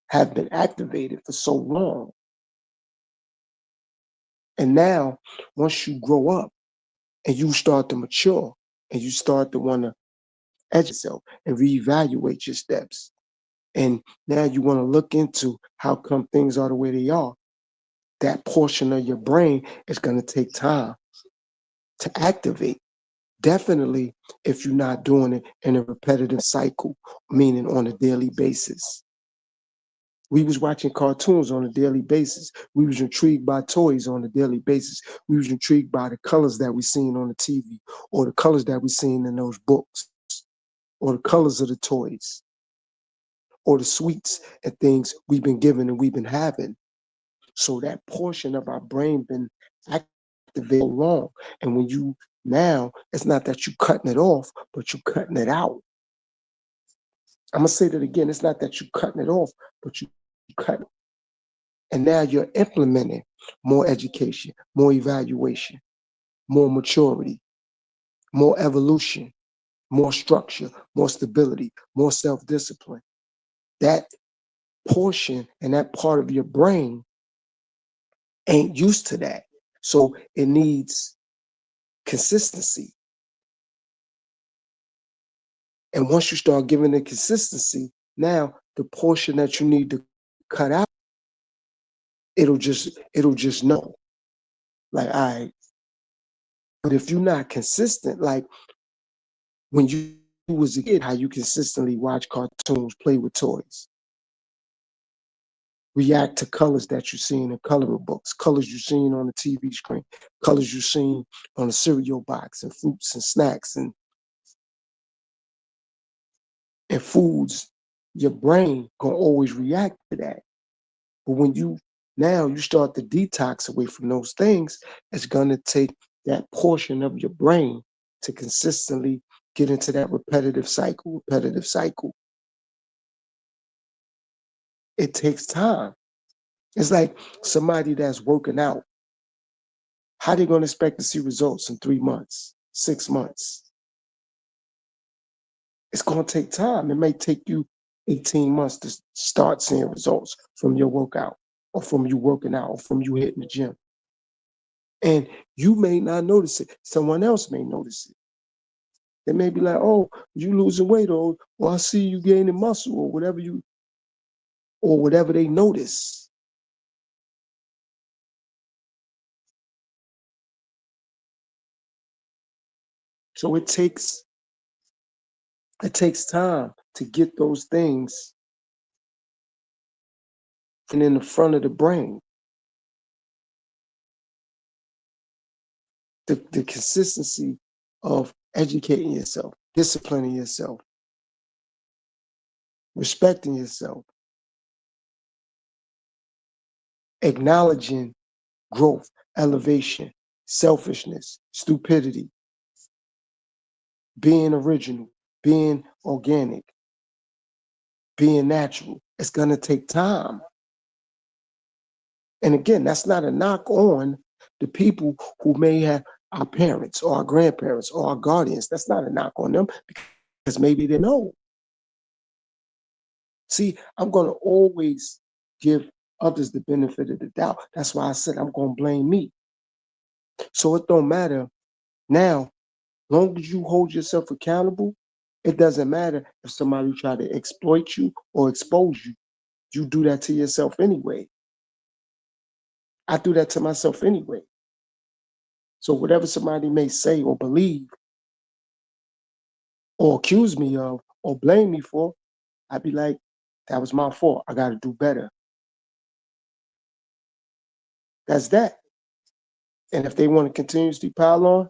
have been activated for so long. And now, once you grow up and you start to mature and you start to want to educate yourself and reevaluate your steps, and now you want to look into how come things are the way they are, that portion of your brain is going to take time to activate. Definitely if you're not doing it in a repetitive cycle, meaning on a daily basis. We was watching cartoons on a daily basis. We was intrigued by toys on a daily basis. We was intrigued by the colors that we seen on the TV or the colors that we seen in those books or the colors of the toys or the sweets and things we've been given and we've been having. So that portion of our brain been activated long. And when you now, it's not that you cutting it off, but you cutting it out. I'm gonna say that again. It's not that you cutting it off, but you cut it. And now you're implementing more education, more evaluation, more maturity, more evolution, more structure, more stability, more self-discipline. That portion and that part of your brain ain't used to that. So it needs consistency. And once you start giving it consistency, now the portion that you need to cut out, it'll just know. Like, all right. But if you're not consistent, like when you was a kid, how you consistently watch cartoons, play with toys, react to colors that you seen in coloring books, colors you seen on the TV screen, colors you seen on the cereal box, and fruits and snacks and foods, your brain gonna always react to that. But when you start to detox away from those things, it's gonna take that portion of your brain to consistently get into that repetitive cycle. It takes time. It's like somebody that's working out. How they gonna expect to see results in 3 months, 6 months? It's gonna take time. It may take you 18 months to start seeing results from your workout, or from you working out, or from you hitting the gym. And you may not notice it. Someone else may notice it. They may be like, "Oh, you losing weight, or I see you gaining muscle," or whatever they notice. So it takes time to get those things in the front of the brain. The consistency of educating yourself, disciplining yourself, respecting yourself, acknowledging growth, elevation, selfishness, stupidity, being original, being organic, being natural. It's going to take time. And again, that's not a knock on the people who may have our parents or our grandparents or our guardians. That's not a knock on them, because maybe they know. See, I'm going to always give others the benefit of the doubt. That's why I said I'm going to blame me. So it don't matter now. Long as you hold yourself accountable, it doesn't matter if somebody try to exploit you or expose you. You do that to yourself anyway. I do that to myself anyway. So whatever somebody may say or believe or accuse me of or blame me for, I'd be like, that was my fault. I got to do better. That's that. And if they want to continuously pile on,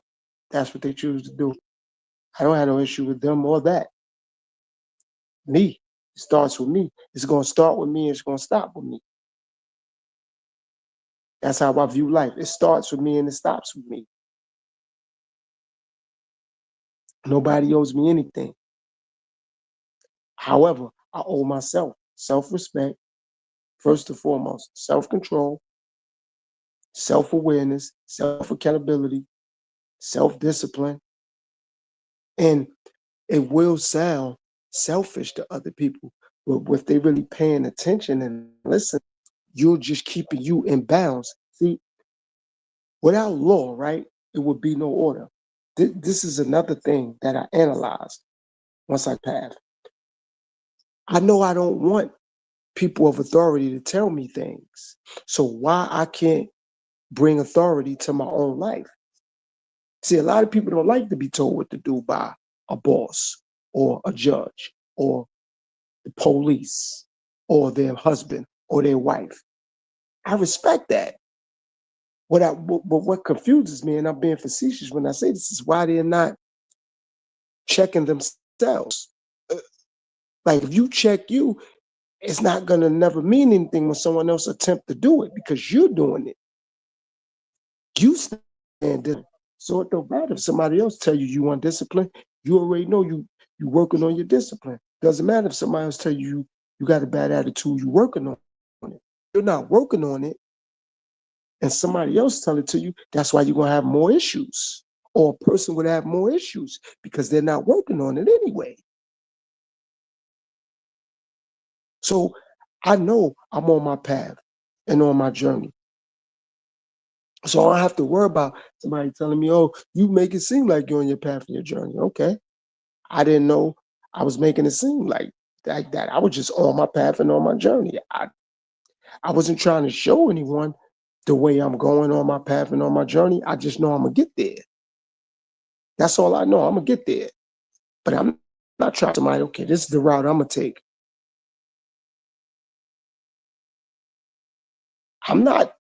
that's what they choose to do. I don't have no issue with them or that. Me. It starts with me. It's going to start with me. It's going to stop with me. That's how I view life. It starts with me and it stops with me. Nobody owes me anything. However, I owe myself self-respect, first and foremost, self-control, self-awareness, self-accountability, self-discipline. And it will sound selfish to other people, but if they really paying attention and listen, you're just keeping you in bounds. See, without law, right, it would be no order. This is another thing that I analyzed once I passed. I know I don't want people of authority to tell me things. So why I can't bring authority to my own life? See, a lot of people don't like to be told what to do by a boss or a judge or the police or their husband or their wife. I respect that. What confuses me, and I'm being facetious when I say this, is why they're not checking themselves. Uh, Like if you check you, it's not gonna never mean anything when someone else attempt to do it, because you're doing it. You stand different. So it don't matter if somebody else tell you you want discipline. You already know you working on your discipline. Doesn't matter if somebody else tell you you got a bad attitude. You working on it. you're not working on it and somebody else tell it to you, that's why you're going to have more issues. Or a person would have more issues because they're not working on it anyway. So I know I'm on my path and on my journey. So I don't have to worry about somebody telling me, oh, you make it seem like you're on your path and your journey. Okay. I didn't know I was making it seem like that. I was just on my path and on my journey. I wasn't trying to show anyone the way I'm going on my path and on my journey. I just know I'm gonna get there. That's all I know. I'm gonna get there. But I'm not trying to somebody, okay, this is the route I'm gonna take. I'm not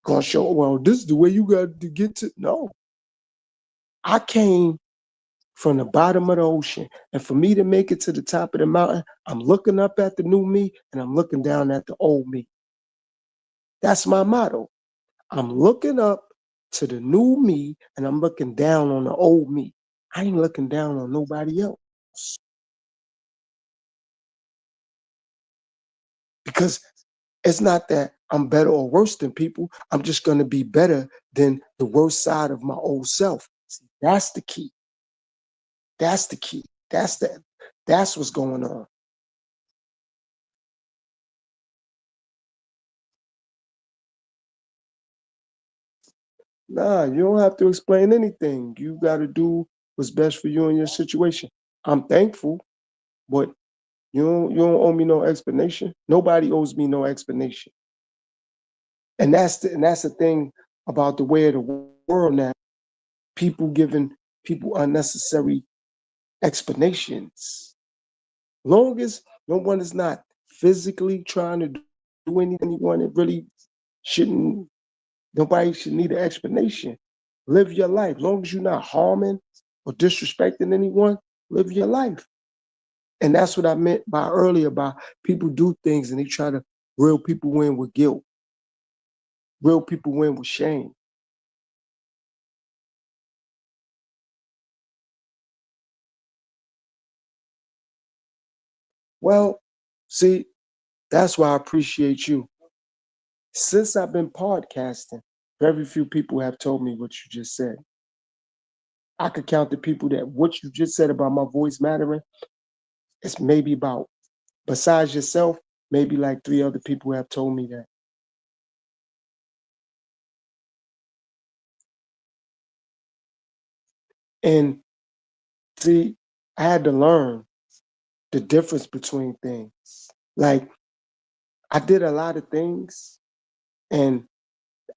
gonna show, well, this is the way you got to get to. No. I came from the bottom of the ocean. And for me to make it to the top of the mountain, I'm looking up at the new me and I'm looking down at the old me. That's my motto. I'm looking up to the new me and I'm looking down on the old me. I ain't looking down on nobody else. Because it's not that I'm better or worse than people. I'm just going to be better than the worst side of my old self. See, that's the key. That's the key. That's what's going on. Nah, you don't have to explain anything. You got to do what's best for you and your situation. I'm thankful, but you don't owe me no explanation. Nobody owes me no explanation. And that's the thing about the way of the world now. People giving people unnecessary explanations. Long as no one is not physically trying to do anyone, it really shouldn't. Nobody should need an explanation. Live your life. Long as you're not harming or disrespecting anyone, live your life. And that's what I meant by earlier by people do things and they try to reel people in with guilt, reel people in with shame. Well, see, that's why I appreciate you. Since I've been podcasting, very few people have told me what you just said. I could count the people that what you just said about my voice mattering, it's maybe about, besides yourself, maybe like three other people have told me that. And see, I had to learn the difference between things. Like, I did a lot of things and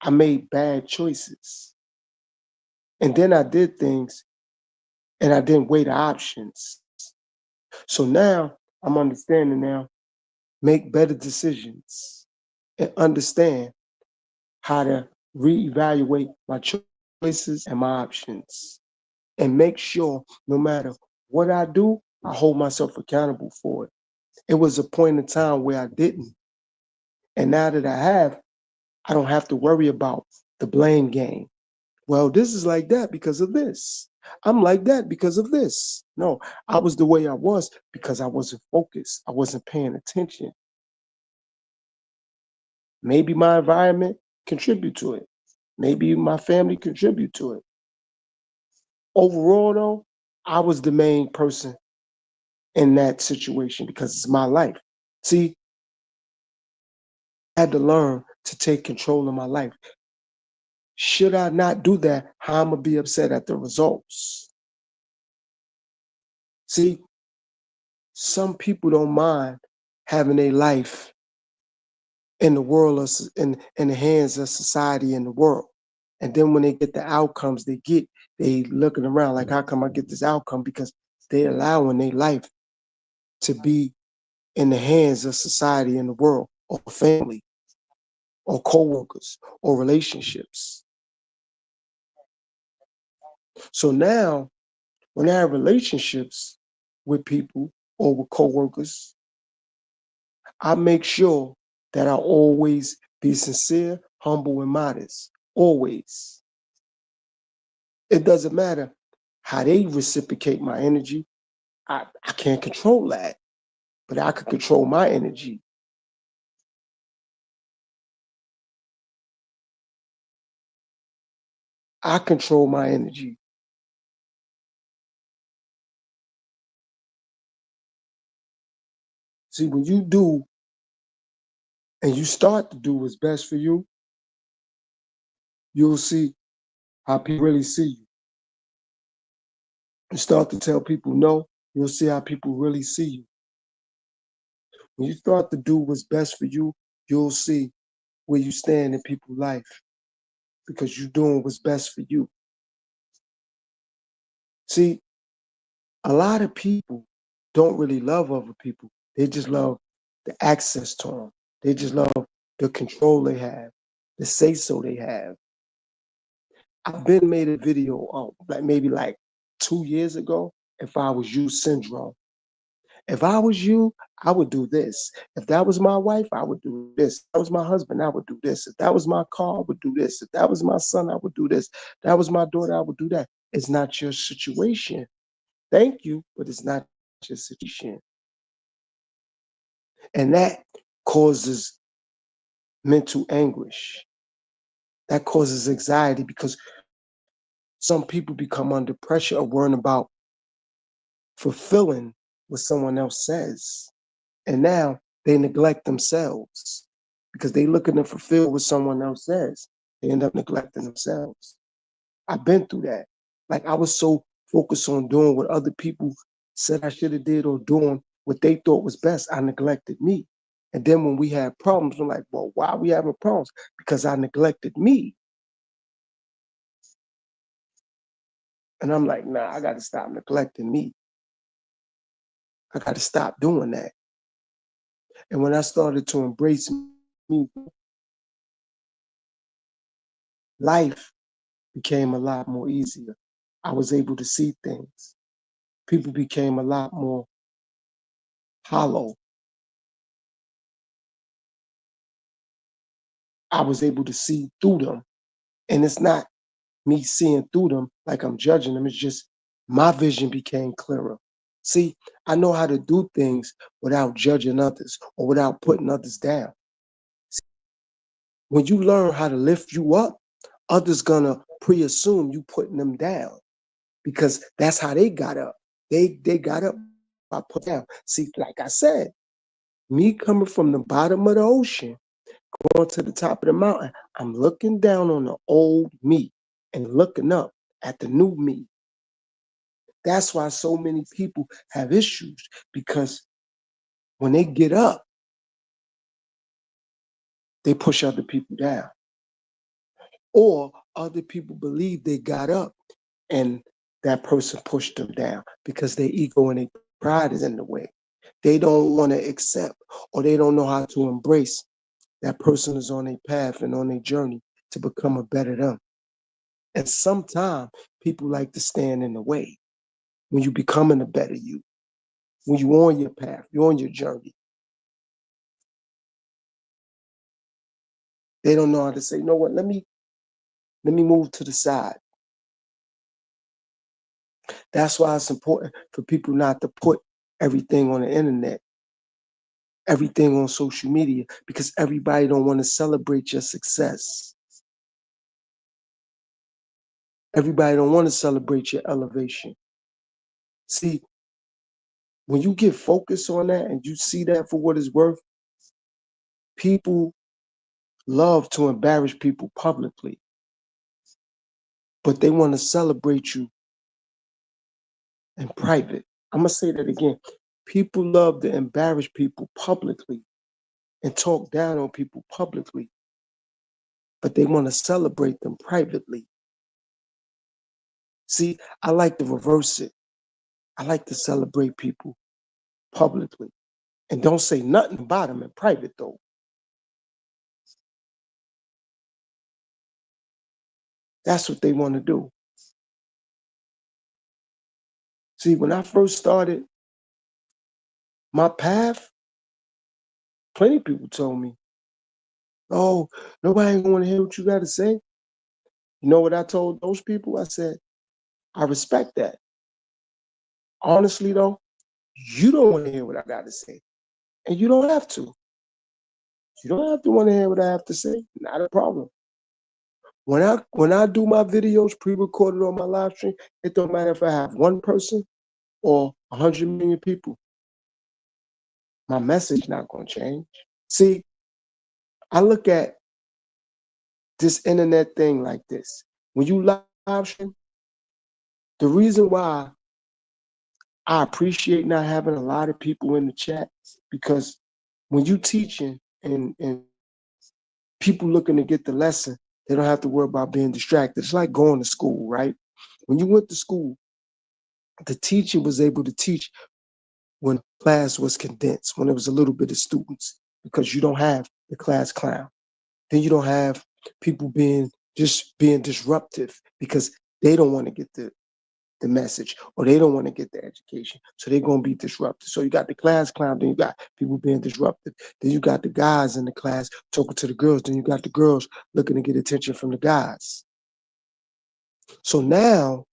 I made bad choices. And then I did things and I didn't weigh the options. So now I'm understanding now, make better decisions and understand how to reevaluate my choices and my options and make sure no matter what I do, I hold myself accountable for it. It was a point in time where I didn't. And now that I have, I don't have to worry about the blame game. Well, this is like that because of this. I'm like that because of this. No, I was the way I was because I wasn't focused. I wasn't paying attention. Maybe my environment contribute to it. Maybe my family contribute to it. Overall, though, I was the main person in that situation because it's my life. See, I had to learn to take control of my life. Should I not do that, how I'm gonna be upset at the results? See, some people don't mind having a life in the world of, in the hands of society and the world. And then when they get the outcomes they get, they looking around like, how come I get this outcome? Because they allowing their life to be in the hands of society and the world or family or co-workers or relationships. So now when I have relationships with people or with co-workers, I make sure that I always be sincere, humble, and modest. Always. It doesn't matter how they reciprocate my energy. I can't control that, but I can control my energy. I control my energy. See, when you do and you start to do what's best for you, you'll see how people really see you. You start to tell people no, you'll see how people really see you. When you start to do what's best for you, you'll see where you stand in people's life because you're doing what's best for you. See, a lot of people don't really love other people. They just love the access to them. They just love the control they have, the say so they have. I've been made a video like maybe like 2 years ago. If I was you syndrome. If I was you, I would do this. If that was my wife, I would do this. If that was my husband, I would do this. If that was my car, I would do this. If that was my son, I would do this. If that was my daughter, I would do that. It's not your situation. Thank you, but it's not your situation. And that causes mental anguish. That causes anxiety because some people become under pressure of worrying about fulfilling what someone else says. And now they neglect themselves because they looking to fulfill what someone else says. They end up neglecting themselves. I've been through that. Like I was so focused on doing what other people said I should have did or doing what they thought was best, I neglected me. And then when we had problems, I'm like, well, why are we having problems? Because I neglected me. And I'm like, nah, I got to stop neglecting me. I got to stop doing that. And when I started to embrace me, life became a lot more easier. I was able to see things. People became a lot more hollow. I was able to see through them. And it's not me seeing through them like I'm judging them. It's just my vision became clearer. See, I know how to do things without judging others or without putting others down. When you learn how to lift you up, others gonna pre-assume you putting them down because that's how they got up. They got up by put down. See, like I said, me coming from the bottom of the ocean, going to the top of the mountain, I'm looking down on the old me and looking up at the new me. That's why so many people have issues because when they get up, they push other people down. Or other people believe they got up and that person pushed them down because their ego and their pride is in the way. They don't want to accept or they don't know how to embrace that person is on a path and on a journey to become a better them. And sometimes people like to stand in the way when you becoming a better you, when you're on your path, you're on your journey. They don't know how to say, you know what, let me move to the side. That's why it's important for people not to put everything on the internet, everything on social media, because everybody don't want to celebrate your success. Everybody don't want to celebrate your elevation. See, when you get focused on that and you see that for what it's worth, people love to embarrass people publicly, but they want to celebrate you in private. I'm going to say that again. People love to embarrass people publicly and talk down on people publicly, but they want to celebrate them privately. See, I like to reverse it. I like to celebrate people publicly and don't say nothing about them in private, though. That's what they want to do. See, when I first started my path, plenty of people told me, oh, nobody ain't going to hear what you got to say. You know what I told those people? I said, I respect that. Honestly, though, you don't want to hear what I got to say. And you don't have to. You don't have to want to hear what I have to say. Not a problem. When I do my videos pre-recorded on my live stream, it don't matter if I have one person or 100 million people. My message not gonna change. See, I look at this internet thing like this. When you live stream, the reason why I appreciate not having a lot of people in the chat, because when you teaching and people looking to get the lesson, they don't have to worry about being distracted. It's like going to school, right? When you went to school, the teacher was able to teach when class was condensed, when there was a little bit of students, because you don't have the class clown. Then you don't have people being disruptive because they don't want to get the message or they don't want to get the education. So they're going to be disruptive. So you got the class clown, then you got people being disruptive. Then you got the guys in the class talking to the girls. Then you got the girls looking to get attention from the guys. So now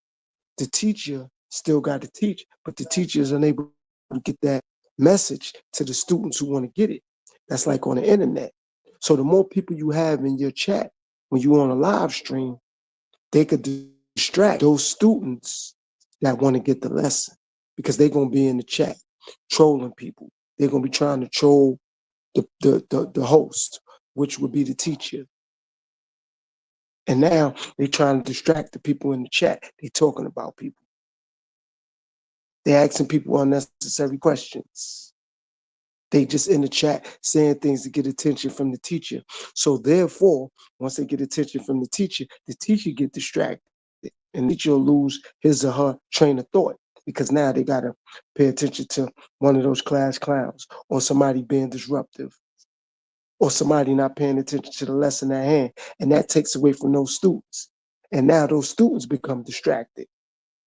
the teacher still got to teach, but the teacher is unable to get that message to the students who want to get it. That's like on the internet. So the more people you have in your chat when you're on a live stream, they could distract those students that want to get the lesson because they're going to be in the chat trolling people. They're going to be trying to troll the host, which would be the teacher. And now they're trying to distract the people in the chat. They're talking about people. They're asking people unnecessary questions. They just in the chat saying things to get attention from the teacher. So therefore, once they get attention from the teacher get distracted. And the teacher will lose his or her train of thought because now they got to pay attention to one of those class clowns or somebody being disruptive or somebody not paying attention to the lesson at hand. And that takes away from those students. And now those students become distracted.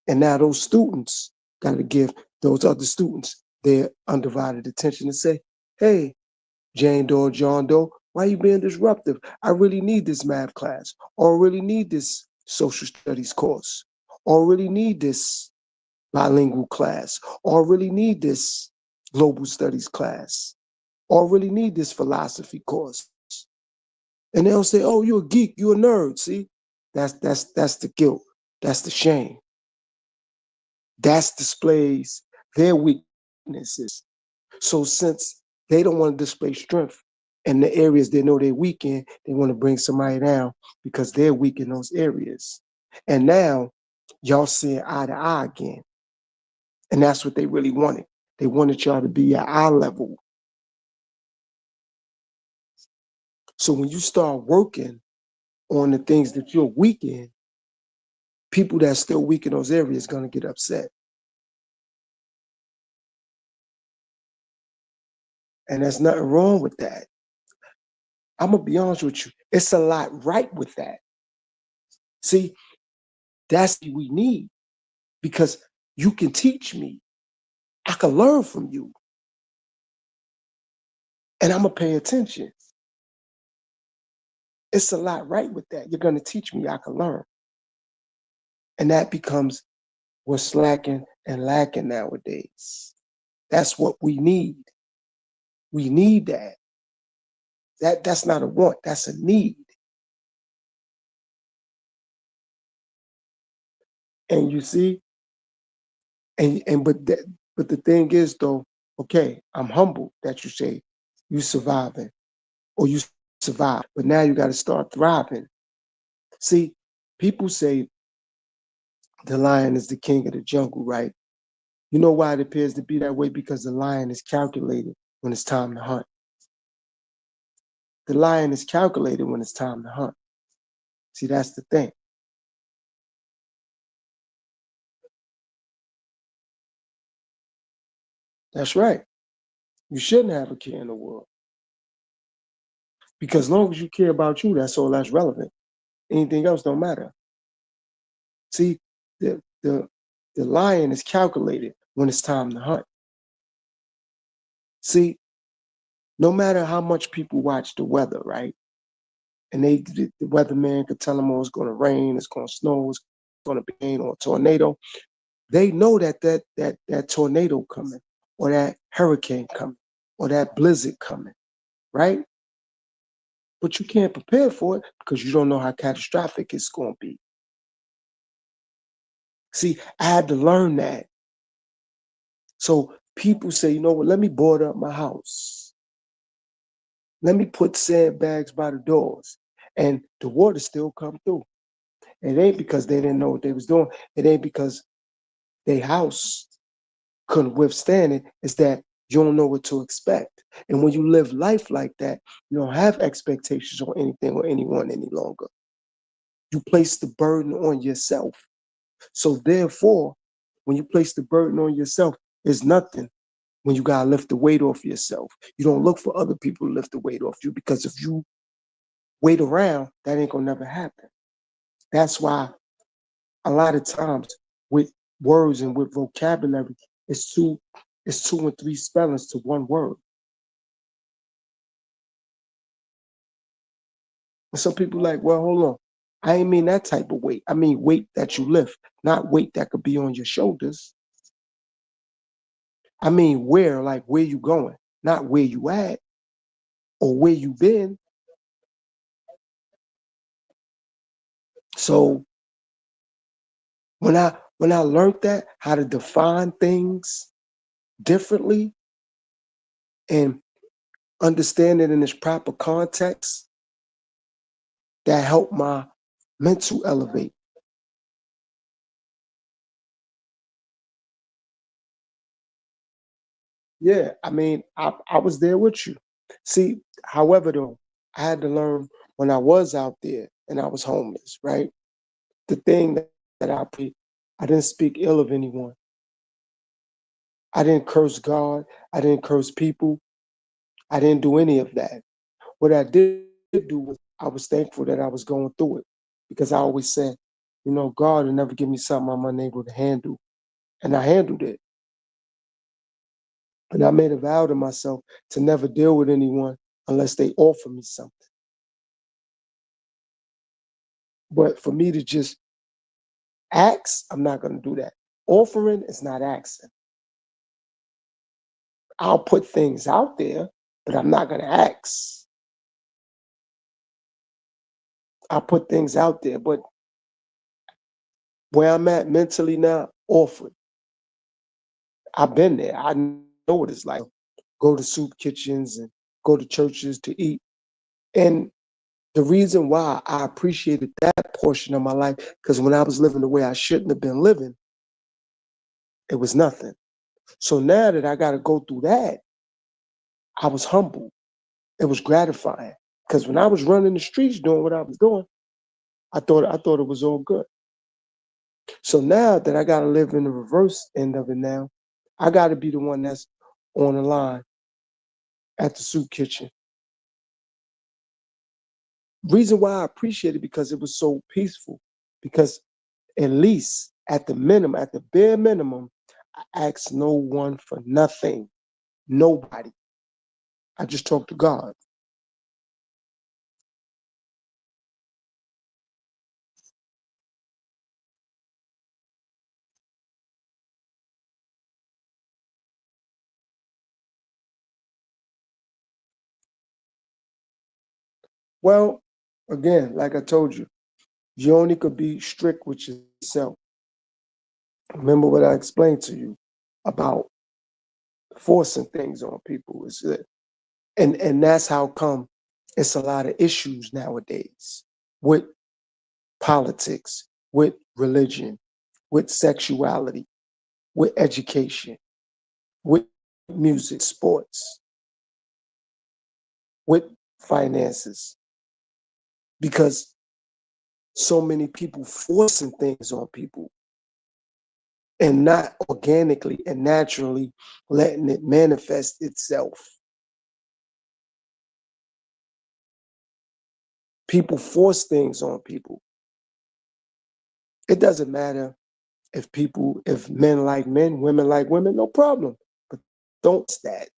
And now those students got to give those other students their undivided attention and say, hey, Jane Doe, John Doe, why are you being disruptive? I really need this math class, or I really need this social studies course, or I really need this bilingual class, or I really need this global studies class, or I really need this philosophy course. And they'll say, oh, you're a geek, you're a nerd. See, that's the guilt. That's the shame. That displays their weaknesses. So since they don't want to display strength in the areas they know they're weak in, they want to bring somebody down because they're weak in those areas. And now y'all seeing eye to eye again. And that's what they really wanted. They wanted y'all to be at eye level. So when you start working on the things that you're weak in, people that's still weak in those areas are going to get upset. And there's nothing wrong with that. I'm going to be honest with you. It's a lot right with that. See, that's what we need because you can teach me. I can learn from you. And I'm going to pay attention. It's a lot right with that. You're going to teach me, I can learn. And that becomes what's lacking and lacking nowadays. That's what we need. We need that. That's not a want, that's a need. And you see, but the thing is though, okay, I'm humbled that you say you surviving or you survive, but now you got to start thriving. See, people say the lion is the king of the jungle, right? You know why it appears to be that way? Because the lion is calculated when it's time to hunt. The lion is calculated when it's time to hunt. See, that's the thing. That's right. You shouldn't have a care in the world. Because as long as you care about you, that's all that's relevant. Anything else don't matter. See, the lion is calculated when it's time to hunt. See, no matter how much people watch the weather, right? And the weatherman could tell them, oh, it's going to rain, it's going to snow, it's going to be rain or a tornado. They know that tornado coming, or that hurricane coming, or that blizzard coming, right? but you can't prepare for it because you don't know how catastrophic it's going to be. See, I had to learn that. So people say, you know what, let me board up my house. Let me put sandbags by the doors. And the water still come through. It ain't because they didn't know what they was doing. It ain't because their house couldn't withstand it. It's that you don't know what to expect. And when you live life like that, you don't have expectations on anything or anyone any longer. You place the burden on yourself. So therefore, when you place the burden on yourself, it's nothing when you gotta lift the weight off yourself. You don't look for other people to lift the weight off you, because if you wait around, that ain't gonna never happen. That's why a lot of times with words and with vocabulary, it's two and three spellings to one word. And some people like, well, hold on. I ain't mean that type of weight. I mean weight that you lift, not weight that could be on your shoulders. I mean where, like where you going, not where you at or where you been. So when I learned that, how to define things differently and understand it in its proper context, that helped my mental elevate. Yeah, I mean, I was there with you. See, however, though, I had to learn when I was out there and I was homeless, right? The thing that I didn't speak ill of anyone. I didn't curse God. I didn't curse people. I didn't do any of that. What I did do was I was thankful that I was going through it, because I always said, you know, God will never give me something I'm unable to handle. And I handled it. And I made a vow to myself to never deal with anyone unless they offer me something. But for me to just ask, I'm not going to do that. Offering is not asking. I'll put things out there, but I'm not going to ask. I'll put things out there, but where I'm at mentally now, offering. I've been there. I know what it's like. Go to soup kitchens and go to churches to eat. And the reason why I appreciated that portion of my life, because when I was living the way I shouldn't have been living, it was nothing. So now that I got to go through that, I was humbled. It was gratifying, because when I was running the streets doing what I was doing, I thought it was all good. So now that I got to live in the reverse end of it now, I got to be the one that's on the line at the soup kitchen. Reason why I appreciate it, because it was so peaceful. Because at least at the minimum, at the bare minimum, I asked no one for nothing. Nobody. I just talked to God. Well, again, like I told you, you only could be strict with yourself. Remember what I explained to you about forcing things on people. Is that, and that's how come it's a lot of issues nowadays with politics, with religion, with sexuality, with education, with music, sports, with finances, because so many people forcing things on people and not organically and naturally letting it manifest itself. People force things on people. It doesn't matter if men like men, women like women, no problem. But don't that.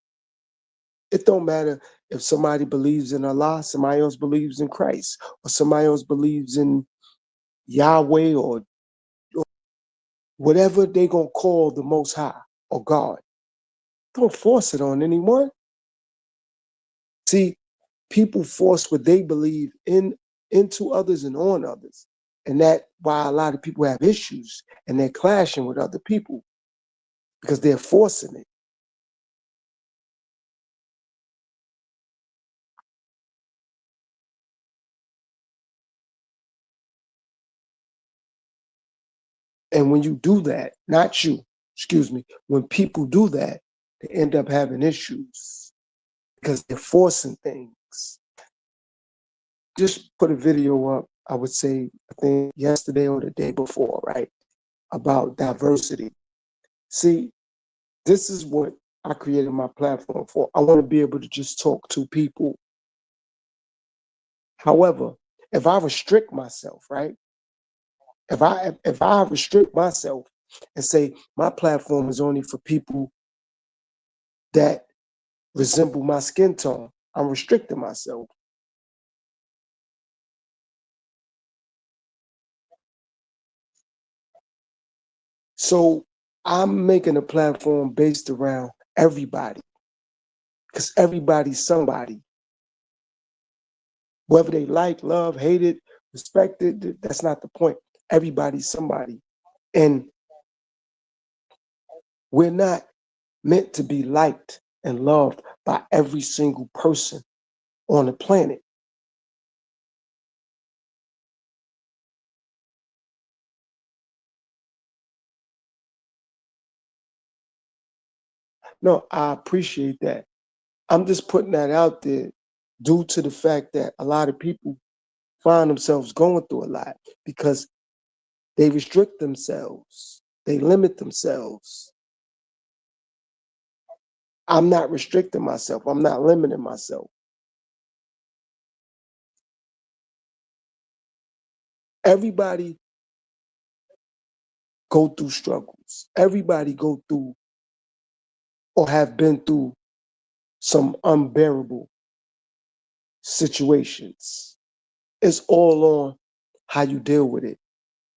It don't matter if somebody believes in Allah, somebody else believes in Christ, or somebody else believes in Yahweh, or whatever they gonna call the Most High or God. Don't force it on anyone. See, people force what they believe in into others and on others. And that why a lot of people have issues and they're clashing with other people because they're forcing it. And when you do that, not you, excuse me, when people do that, they end up having issues because they're forcing things. Just put a video up, I would say, I think yesterday or the day before, right? About diversity. See, this is what I created my platform for. I want to be able to just talk to people. However, if I restrict myself, right? If I restrict myself and say my platform is only for people that resemble my skin tone, I'm restricting myself. So I'm making a platform based around everybody because everybody's somebody. Whether they like, love, hate it, respect it, that's not the point. Everybody's somebody. And we're not meant to be liked and loved by every single person on the planet. No, I appreciate that. I'm just putting that out there due to the fact that a lot of people find themselves going through a lot because they restrict themselves, they limit themselves. I'm not restricting myself, I'm not limiting myself. Everybody go through struggles. Everybody go through or have been through some unbearable situations. It's all on how you deal with it,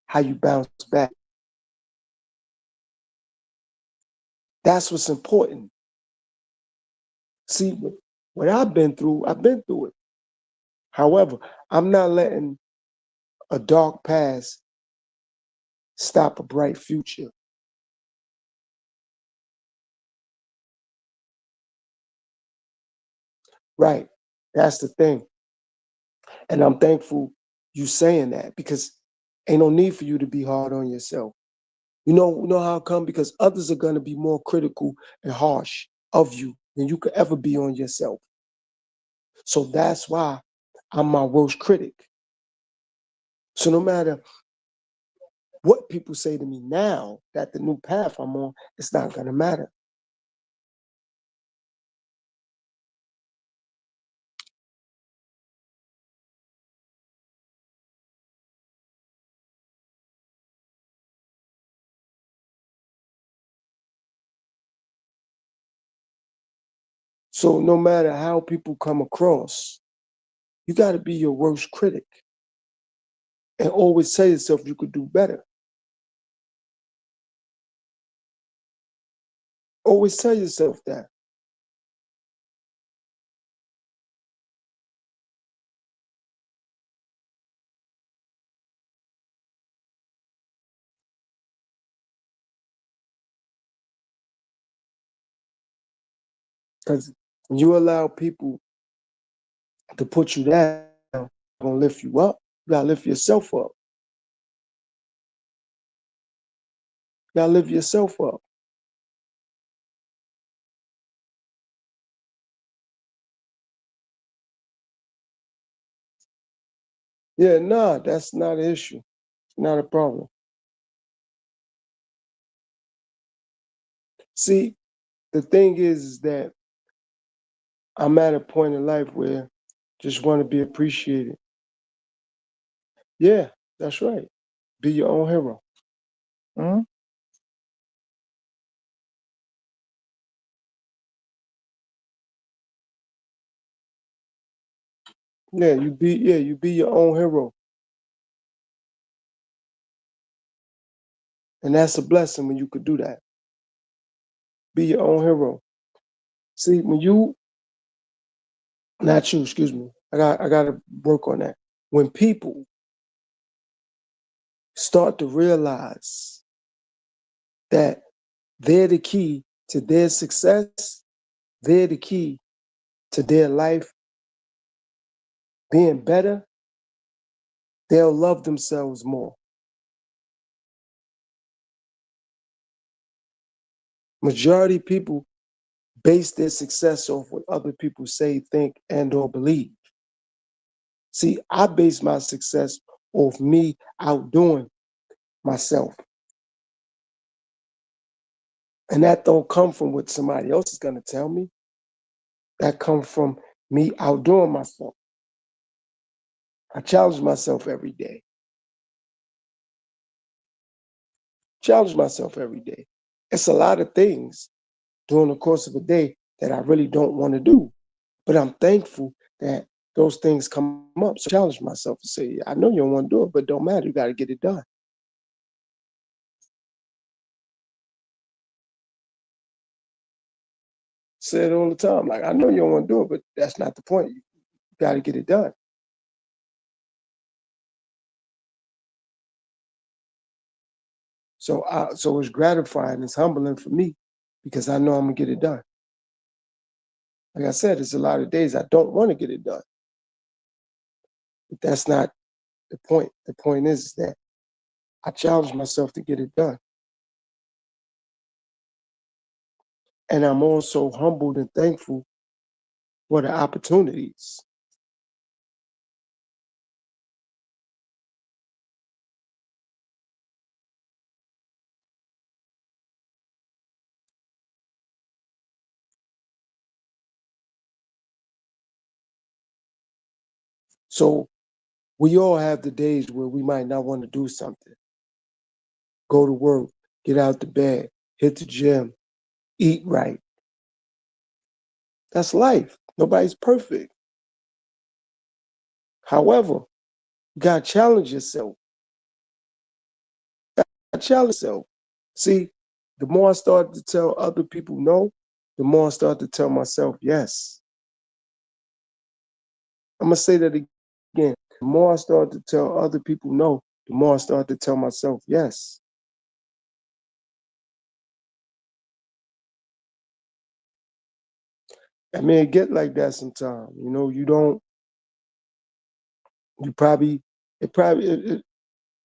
how you bounce back. That's what's important. See, what I've been through it. However, I'm not letting a dark past stop a bright future. Right. That's the thing. And I'm thankful you saying that because ain't no need for you to be hard on yourself. You know how come? Because others are gonna be more critical and harsh of you than you could ever be on yourself. So that's why I'm my worst critic. So no matter what people say to me now that the new path I'm on, it's not gonna matter. So no matter how people come across, you gotta be your worst critic and always tell yourself you could do better. Always tell yourself that. Because when you allow people to put you down, they're gonna lift you up. You gotta lift yourself up. You gotta lift yourself up. Yeah, nah, that's not an issue. It's not a problem. See, the thing is that I'm at a point in life where just want to be appreciated. Yeah, that's right. Be your own hero. Mhm. Yeah, you be your own hero. And that's a blessing when you could do that. Be your own hero. See, Not you, excuse me. I got to work on that. When people start to realize that they're the key to their success, they're the key to their life being better, they'll love themselves more. Majority of people base their success off what other people say, think, and or believe. See, I base my success off me outdoing myself. And that don't come from what somebody else is going to tell me. That comes from me outdoing myself. I challenge myself every day. Challenge myself every day. It's a lot of things during the course of a day that I really don't want to do. But I'm thankful that those things come up. So I challenge myself to say, I know you don't want to do it, but don't matter. You got to get it done. Say it all the time. Like, I know you don't want to do it, but that's not the point. You got to get it done. So it's gratifying. It's humbling for me because I know I'm going to get it done. Like I said, there's a lot of days I don't want to get it done. But that's not the point. The point is that I challenge myself to get it done. And I'm also humbled and thankful for the opportunities. So we all have the days where we might not want to do something. Go to work, get out the bed, hit the gym, eat right. That's life. Nobody's perfect. However, you got to challenge yourself. Challenge yourself. See, the more I start to tell other people no, the more I start to tell myself yes. I'm going to say that again. The more I start to tell other people no, the more I start to tell myself yes. I mean, it get like that sometimes. You know, you don't, you probably, it probably,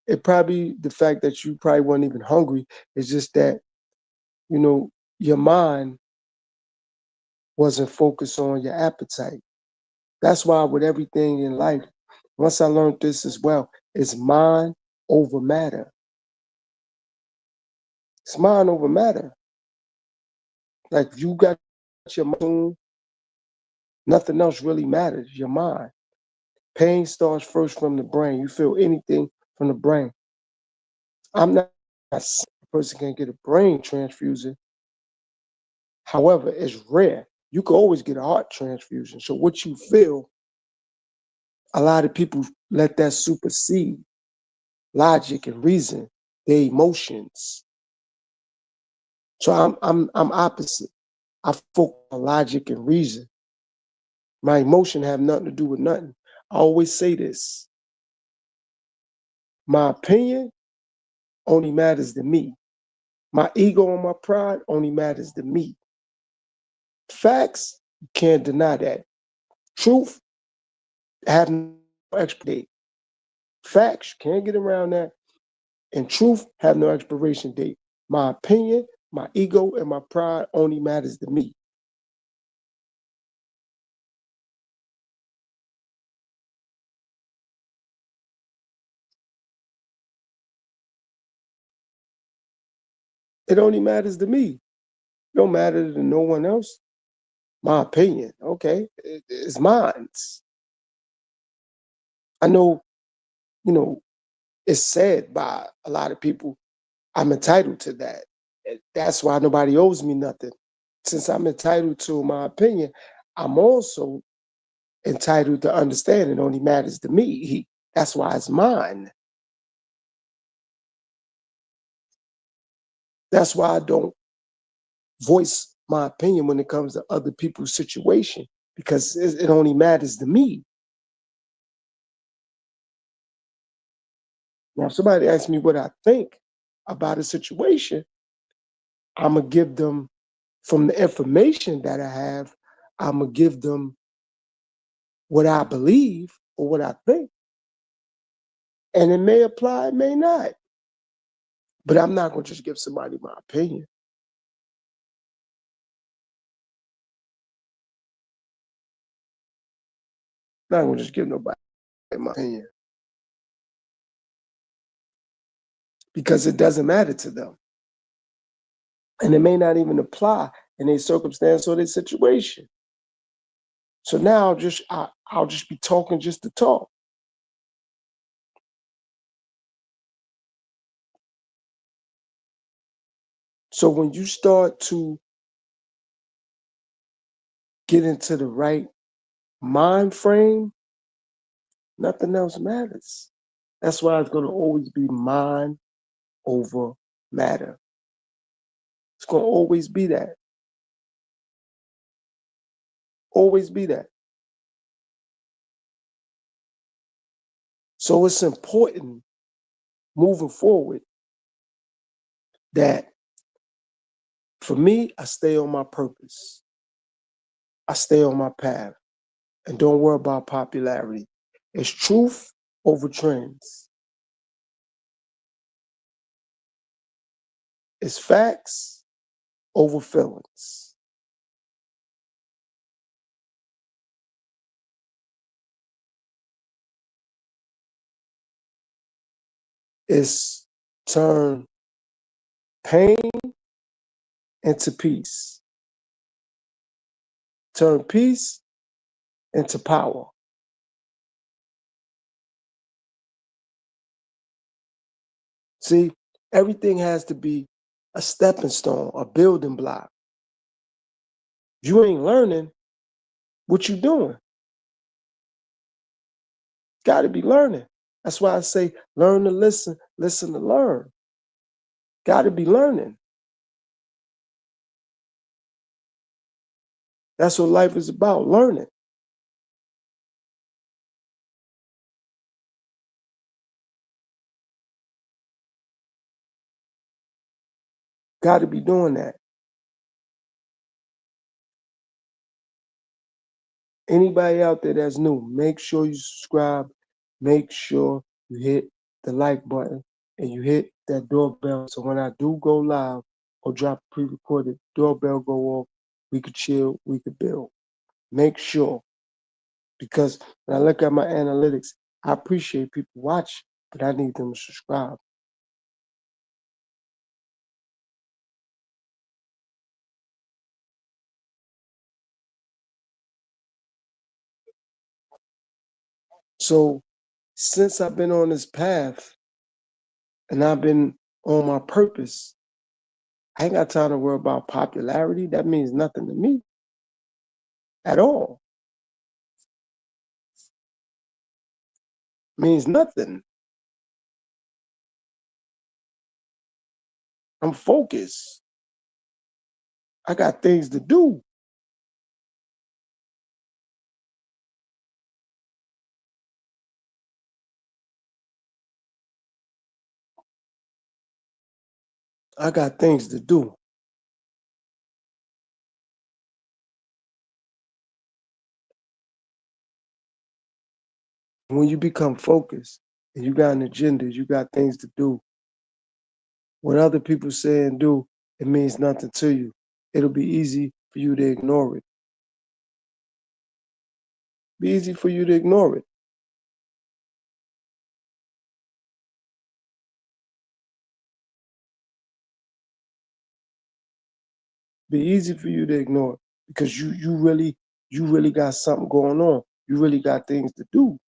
it probably the fact that you probably weren't even hungry. It's just that, you know, your mind wasn't focused on your appetite. That's why with everything in life, once I learned this as well, it's mind over matter. It's mind over matter. Like if you got your mind, nothing else really matters. Your mind. Pain starts first from the brain. You feel anything from the brain. I'm not a person can get a brain transfusion. However, it's rare. You can always get a heart transfusion. So what you feel, a lot of people let that supersede logic and reason, their emotions. So I'm opposite. I focus on logic and reason. My emotion have nothing to do with nothing. I always say this. My opinion only matters to me. My ego and my pride only matters to me. Facts, you can't deny that. Truth, have no expiration date. Facts, you can't get around that. And truth, have no expiration date. My opinion, my ego, and my pride only matters to me. It only matters to me. It don't matter to no one else. My opinion, okay, it's mine. I know, you know, it's said by a lot of people, I'm entitled to that. That's why nobody owes me nothing. Since I'm entitled to my opinion, I'm also entitled to understand it only matters to me. That's why it's mine. That's why I don't voice my opinion when it comes to other people's situation because it only matters to me. Now, if somebody asks me what I think about a situation, I'm going to give them, from the information that I have, I'm going to give them what I believe or what I think. And it may apply, it may not. But I'm not going to just give somebody my opinion. I'm not going to just give nobody my opinion. Because it doesn't matter to them. And it may not even apply in a circumstance or their situation. So now I'll just be talking just to talk. So when you start to get into the right mind frame, nothing else matters. That's why it's going to always be mind over matter. It's going to always be that. Always be that. So it's important moving forward that for me, I stay on my purpose. I stay on my path and don't worry about popularity. It's truth over trends. It's facts over feelings. It's turn pain into peace. Turn peace into power. See, everything has to be a stepping stone, a building block. You ain't learning, what you doing? Got to be learning. That's why I say learn to listen, listen to learn. Got to be learning. That's what life is about, learning. Got to be doing that. Anybody out there that's new, make sure you subscribe. Make sure you hit the like button and you hit that doorbell. So when I do go live or drop pre-recorded, doorbell go off, we could chill, we could build. Make sure, because when I look at my analytics, I appreciate people watch, but I need them to subscribe. So since I've been on this path and I've been on my purpose, I ain't got time to worry about popularity. That means nothing to me at all. Means nothing. I'm focused. I got things to do. I got things to do. When you become focused and you got an agenda, you got things to do. What other people say and do, it means nothing to you. It'll be easy for you to ignore it. Be easy for you to ignore it. Be easy for you to ignore it because you really got something going on. You really got things to do.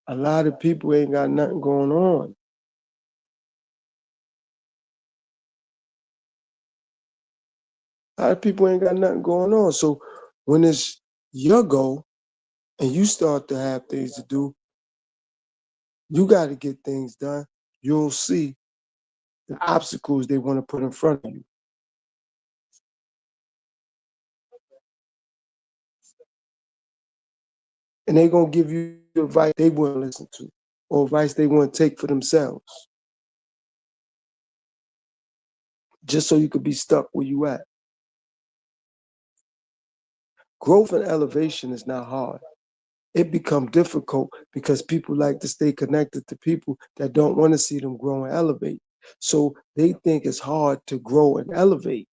A lot of people ain't got nothing going on. A lot of people ain't got nothing going on. So when it's your goal and you start to have things to do, You got to get things done. You'll see the obstacles they want to put in front of you. And they're going to give you advice they wouldn't listen to or advice they want to take for themselves just so you could be stuck where you at. Growth and elevation is not hard. It become difficult because people like to stay connected to people that don't want to see them grow and elevate. So they think it's hard to grow and elevate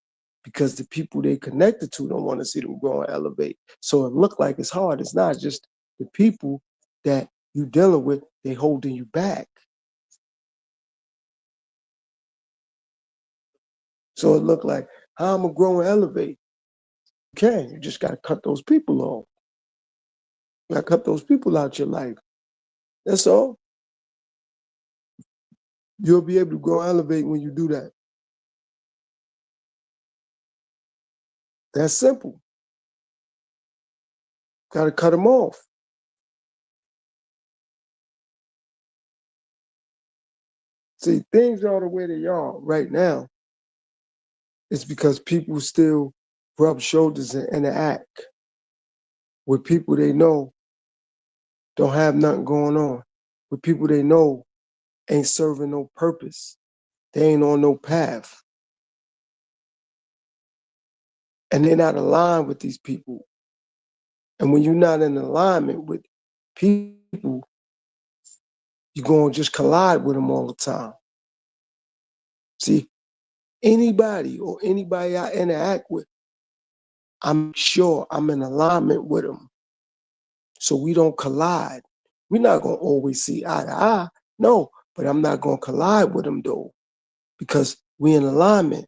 because the people they connected to don't want to see them grow and elevate. So it look like it's hard. It's not just the people that you dealing with, they holding you back. So it look like how I'm gonna grow and elevate. You can. You just gotta cut those people off. You gotta cut those people out your life. That's all. You'll be able to grow and elevate when you do that. That's simple. Got to cut them off. See, things are the way they are right now. It's because people still rub shoulders and interact with people they know don't have nothing going on, with people they know ain't serving no purpose. They ain't on no path. And they're not aligned with these people. And when you're not in alignment with people, you're going to just collide with them all the time. See, anybody I interact with, I'm sure I'm in alignment with them. So we don't collide. We're not going to always see eye to eye. No, but I'm not going to collide with them though, because we in alignment.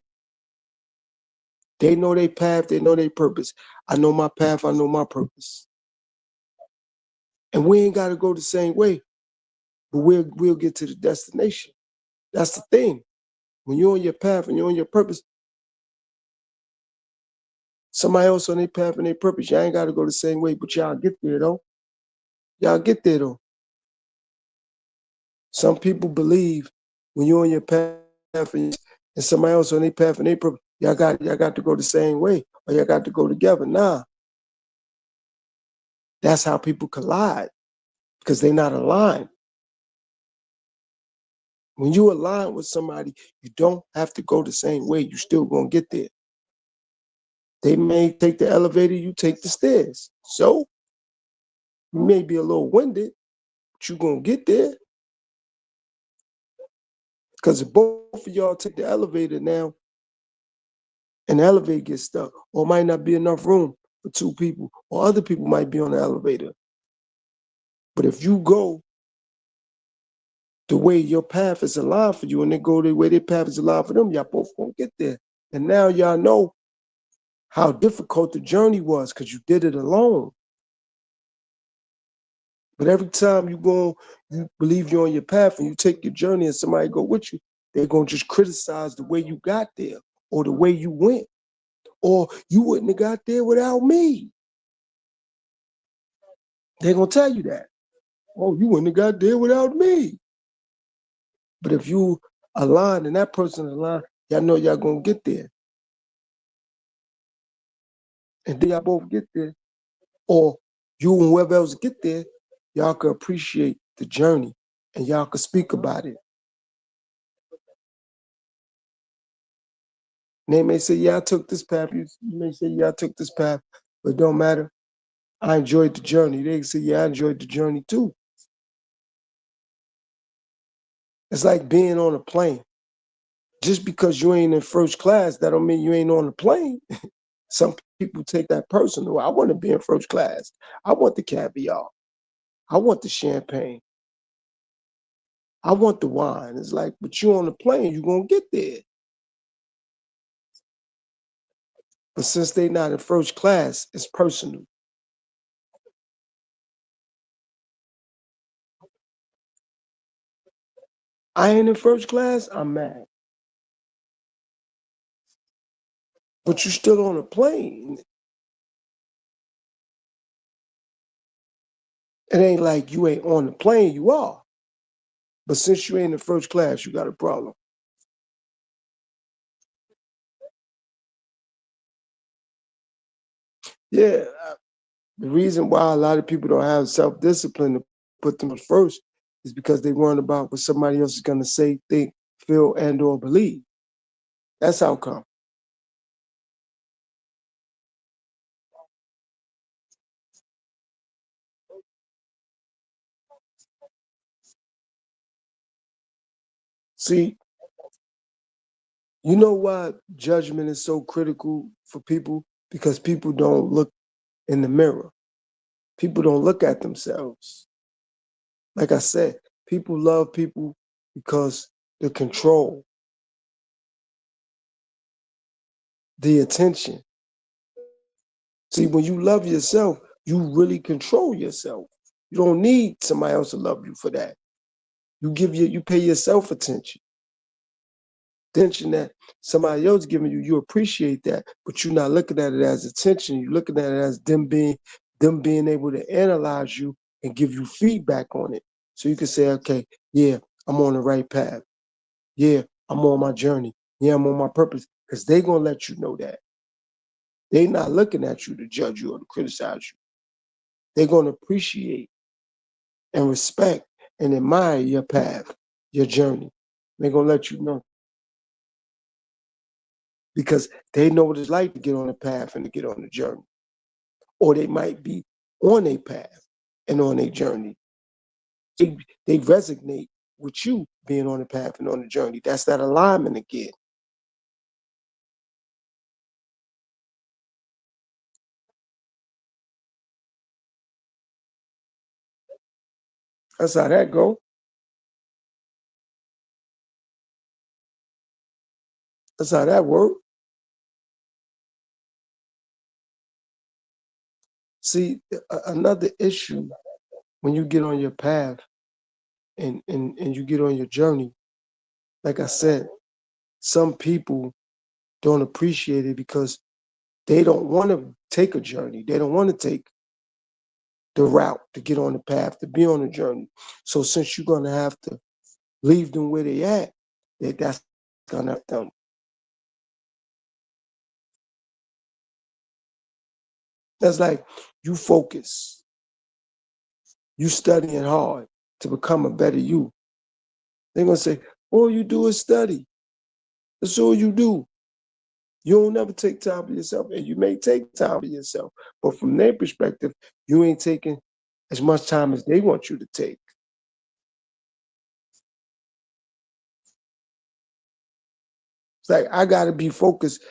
They know their path, they know their purpose. I know my path, I know my purpose. And we ain't got to go the same way, but we'll get to the destination. That's the thing. When you're on your path and you're on your purpose, somebody else on their path and their purpose, y'all ain't got to go the same way, but y'all get there though. Y'all get there though. Some people believe when you're on your path and somebody else on their path and their purpose, y'all got to go the same way or y'all got to go together. Nah, that's how people collide because they're not aligned. When you align with somebody, you don't have to go the same way. You still gonna get there. They may take the elevator, you take the stairs. So you may be a little winded, but you gonna get there. Because if both of y'all take the elevator now and the elevator gets stuck, or might not be enough room for two people, or other people might be on the elevator. But if you go the way your path is aligned for you and they go the way their path is aligned for them, y'all both gonna get there. And now y'all know how difficult the journey was because you did it alone. But every time you believe you're on your path and you take your journey and somebody go with you, they're gonna just criticize the way you got there or the way you went. Or you wouldn't have got there without me. They're gonna tell you that. Oh, you wouldn't have got there without me. But if you align and that person align, y'all know y'all gonna get there. And then y'all both get there. Or you and whoever else get there, y'all can appreciate the journey and y'all can speak about it. And they may say, yeah, I took this path. You may say, yeah, I took this path, but it don't matter. I enjoyed the journey. They can say, yeah, I enjoyed the journey too. It's like being on a plane. Just because you ain't in first class, that don't mean you ain't on the plane. Some people take that personal. I want to be in first class. I want the caviar. I want the champagne. I want the wine. It's like, but you on the plane, you're gonna get there. But since they not in first class, it's personal. I ain't in first class, I'm mad. But you still on a plane. It ain't like you ain't on the plane, you are. But since you ain't in first class, you got a problem. Yeah, the reason why a lot of people don't have self-discipline to put them first is because they worry about what somebody else is going to say, think, feel, and or believe. That's how come. See, you know why judgment is so critical for people? Because people don't look in the mirror. People don't look at themselves. Like I said, people love people because the control, the attention. See, when you love yourself, you really control yourself. You don't need somebody else to love you for that. You pay yourself attention. Attention that somebody else giving you, you appreciate that, but you're not looking at it as attention. You're looking at it as them being able to analyze you and give you feedback on it. So you can say, okay, yeah, I'm on the right path. Yeah, I'm on my journey. Yeah, I'm on my purpose. Because they're gonna let you know that. They're not looking at you to judge you or to criticize you. They're gonna appreciate and respect and admire your path, your journey. They're gonna let you know because they know what it's like to get on the path and to get on the journey. Or they might be on a path and on a journey. They, they resonate with you being on the path and on the journey. That's that alignment again. That's how that go. That's how that work. See, another issue when you get on your path and you get on your journey, like I said, some people don't appreciate it because they don't want to take a journey. They don't want to take the route to get on the path, to be on the journey. So since you're gonna have to leave them where they at, that's gonna help them. That's like you focus, you studying hard to become a better you. They're gonna say, all you do is study. That's all you do. You don't never take time for yourself, and you may take time for yourself, but from their perspective, you ain't taking as much time as they want you to take. It's like I gotta be focused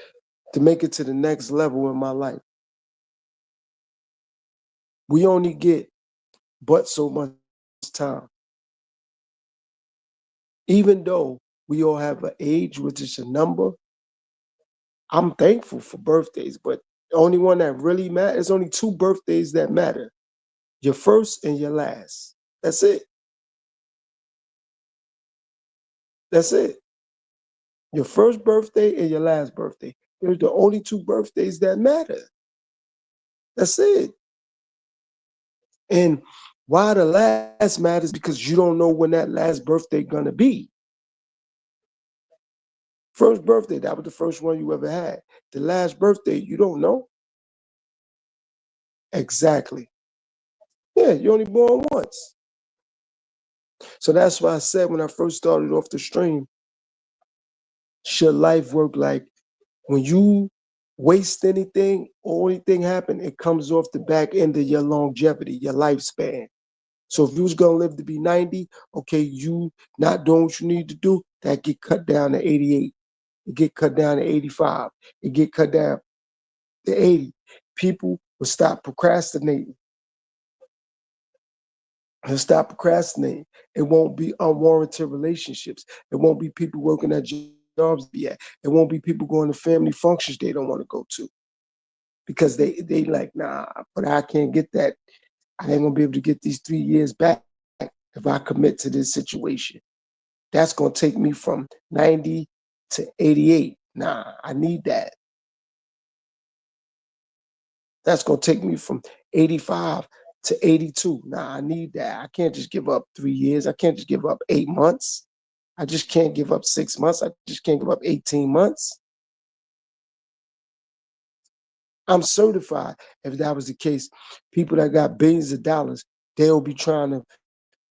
to make it to the next level in my life. We only get but so much time. Even though we all have an age, which is a number, I'm thankful for birthdays, but the only one that really matters, there's only two birthdays that matter. Your first and your last. That's it. That's it. Your first birthday and your last birthday. They're the only two birthdays that matter. That's it. And why the last matters because you don't know when that last birthday gonna be. First birthday, that was the first one you ever had. The last birthday, you don't know. Exactly. Yeah, you're only born once. So that's why I said when I first started off the stream, should life work like when you waste anything or anything happen, it comes off the back end of your longevity, your lifespan. So if you was gonna live to be 90, okay, you not doing what you need to do, that get cut down to 88. It get cut down to 85. It get cut down to 80. People will stop procrastinating. He'll stop procrastinating. It won't be unwarranted relationships. It won't be people working at jobs yet. It won't be people going to family functions they don't want to go to because they like, nah, but I can't get that. I ain't gonna be able to get these 3 years back if I commit to this situation. That's gonna take me from 90 to 88. Nah, I need that. That's gonna take me from 85 to 82. Nah, I need that. I can't just give up 3 years. I can't just give up 8 months. I just can't give up 6 months. I just can't give up 18 months. I'm certified. If that was the case, people that got billions of dollars, they'll be trying to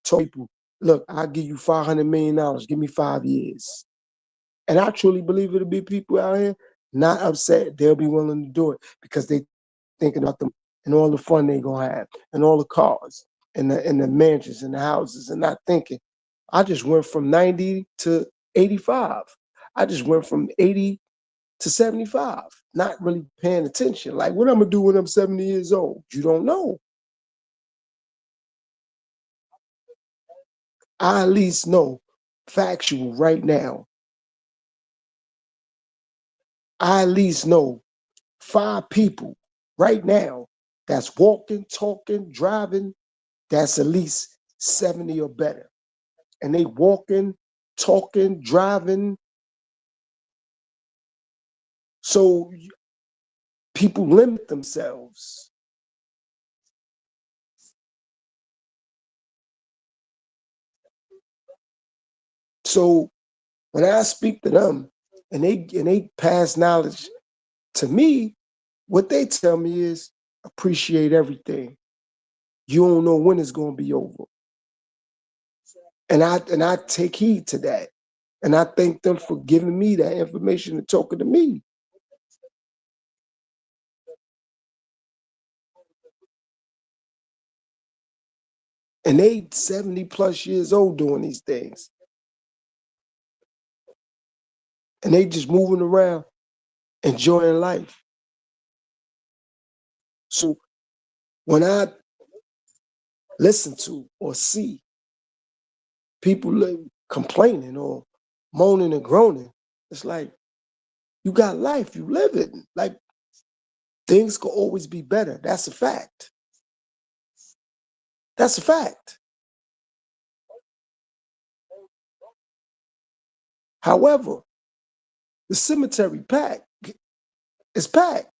tell people, look, I'll give you $500 million. Give me 5 years. And I truly believe it'll be people out here not upset. They'll be willing to do it because they thinking about them and all the fun they gonna have and all the cars and the mansions and the houses and not thinking, I just went from 90 to 85. I just went from 80 to 75, not really paying attention. Like, what I'm gonna do when I'm 70 years old? You don't know. I at least know factual right now. I at least know 5 people right now that's walking, talking, driving, that's at least 70 or better. And they walking, talking, driving. So people limit themselves. So when I speak to them and they pass knowledge to me, what they tell me is appreciate everything. You don't know when it's gonna be over. And I take heed to that. And I thank them for giving me that information and talking to me. And they 70 plus years old doing these things. And they just moving around, enjoying life. So when I listen to or see people complaining or moaning and groaning, it's like you got life, you live it. Like things could always be better. That's a fact. That's a fact. However, the cemetery packed is packed,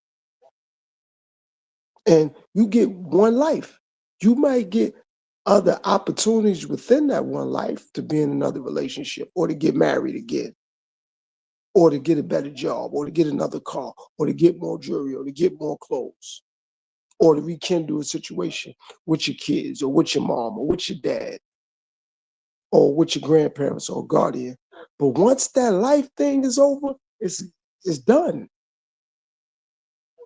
and you get one life. You might get other opportunities within that one life to be in another relationship or to get married again or to get a better job or to get another car or to get more jewelry or to get more clothes or to rekindle a situation with your kids or with your mom or with your dad or with your grandparents or guardian. But once that life thing is over, it's done.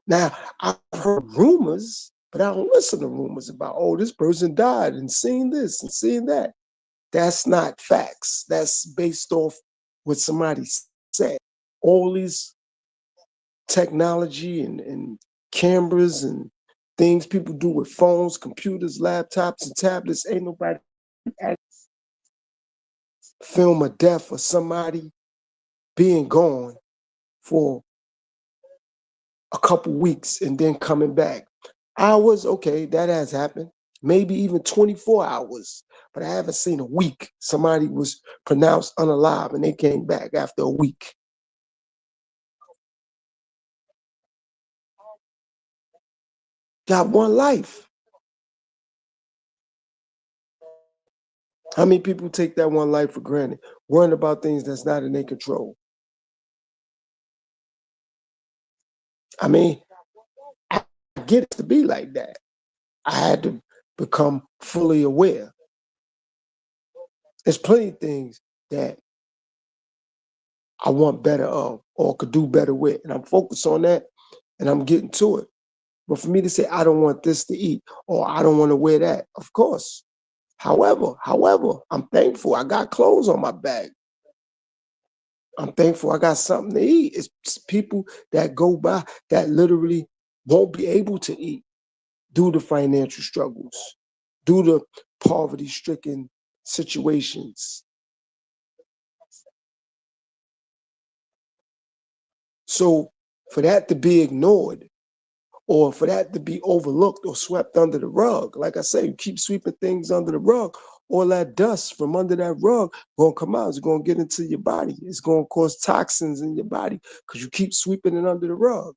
Now, I've heard rumors, but I don't listen to rumors about, oh, this person died and seen this and seen that. That's not facts. That's based off what somebody said. All these technology and cameras and things people do with phones, computers, laptops, and tablets, ain't nobody film a death of somebody being gone for a couple weeks and then coming back. Hours, okay, that has happened. Maybe even 24 hours, but I haven't seen a week. Somebody was pronounced unalive and they came back after a week. Got one life. How many people take that one life for granted, worrying about things that's not in their control? I mean, I get it to be like that. I had to become fully aware. There's plenty of things that I want better of or could do better with. And I'm focused on that and I'm getting to it. But for me to say, I don't want this to eat or I don't want to wear that, of course. However, I'm thankful I got clothes on my back. I'm thankful I got something to eat. It's people that go by that literally won't be able to eat due to financial struggles, due to poverty stricken situations. So for that to be ignored or for that to be overlooked or swept under the rug, like I say, you keep sweeping things under the rug, all that dust from under that rug gonna come out. It's gonna get into your body. It's gonna cause toxins in your body because you keep sweeping it under the rug.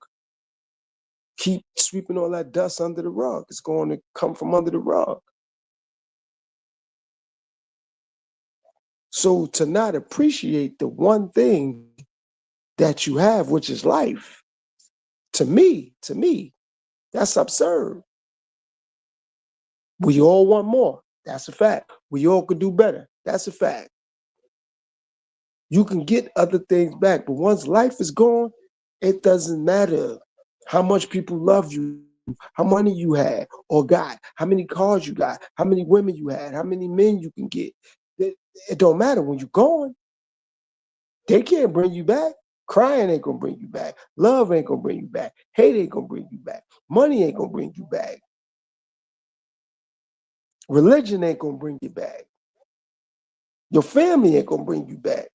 keep sweeping all that dust under the rug. It's going to come from under the rug. So to not appreciate the one thing that you have, which is life, to me, that's absurd. We all want more. That's a fact. We all could do better. That's a fact. You can get other things back, but once life is gone, it doesn't matter how much people love you, how money you had or got, how many cars you got, how many women you had, how many men you can get. It don't matter. When you're gone, they can't bring you back. Crying ain't gonna bring you back. Love ain't gonna bring you back. Hate ain't gonna bring you back. Money ain't gonna bring you back. Religion ain't gonna bring you back. Your family ain't gonna bring you back.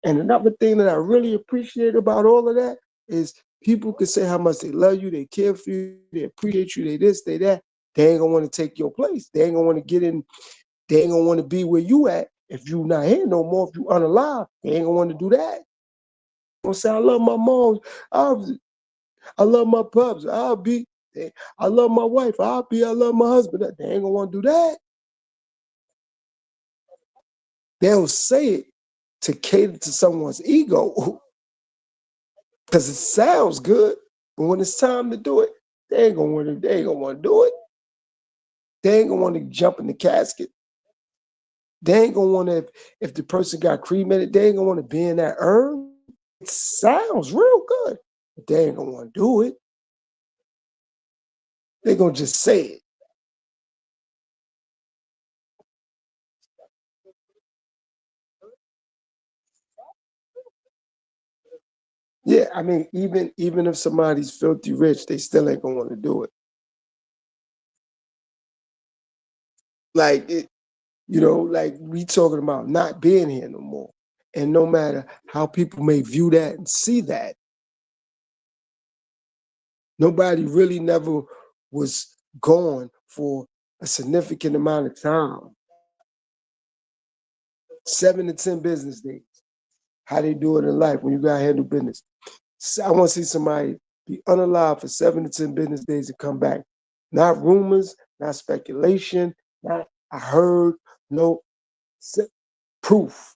And another thing that I really appreciate about all of that is people can say how much they love you, they care for you, they appreciate you, they this, they that. They ain't gonna want to take your place. They ain't gonna want to get in. They ain't gonna want to be where you at. If you not here no more, if you unalive, they ain't gonna want to do that. Gonna say I love my mom, I love my pups, I love my wife, I love my husband. They ain't gonna want to do that. They'll say it to cater to someone's ego because it sounds good, but when it's time to do it, they ain't gonna want to. They ain't gonna want to do it. They ain't gonna want to jump in the casket. They ain't gonna want to. If the person got cremated, they ain't gonna want to be in that urn. It sounds real good, but they ain't gonna want to do it. They gonna just say it. Yeah, I mean, even if somebody's filthy rich, they still ain't gonna want to do it. Like it, like we talking about not being here no more. And no matter how people may view that and see that, nobody really never was gone for a significant amount of time. 7 to 10 business days. How they do it in life when you gotta handle business. So I want to see somebody be unalive for 7 to 10 business days and come back. Not rumors, not speculation, not I heard, no proof.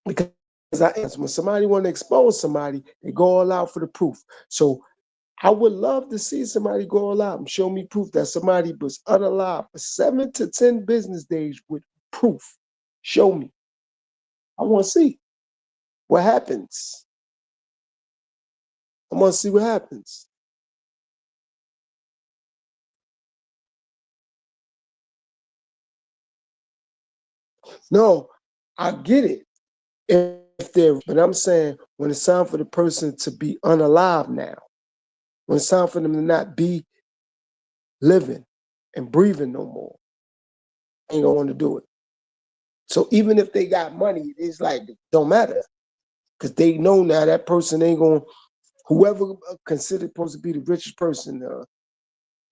Because when somebody want to expose somebody, they go all out for the proof. So I would love to see somebody go all out and show me proof that somebody was unalive for 7 to 10 business days with proof. Show me. I want to see what happens. I want to see what happens. No, I get it. If they're, but I'm saying when it's time for the person to be unalive now, when it's time for them to not be living and breathing no more, they ain't gonna want to do it. So even if they got money, it's like it don't matter because they know now that person ain't gonna. Whoever considered supposed to be the richest person,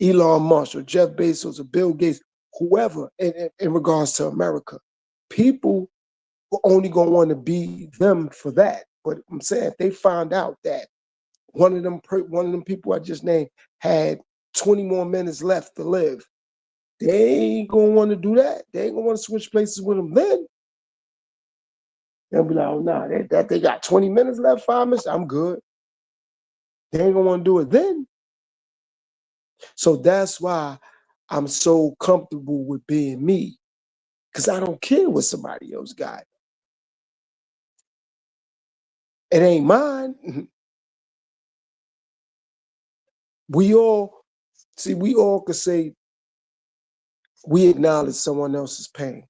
Elon Musk or Jeff Bezos or Bill Gates, whoever in regards to America, people are only gonna want to be them for that. But I'm saying if they find out that one of them people I just named had 20 more minutes left to live, they ain't gonna want to do that. They ain't gonna want to switch places with them then. They'll be like, oh nah, they got 20 minutes left, 5 minutes, I'm good. They ain't gonna want to do it then. So that's why I'm so comfortable with being me. Because I don't care what somebody else got. It ain't mine. We all we all could say we acknowledge someone else's pain.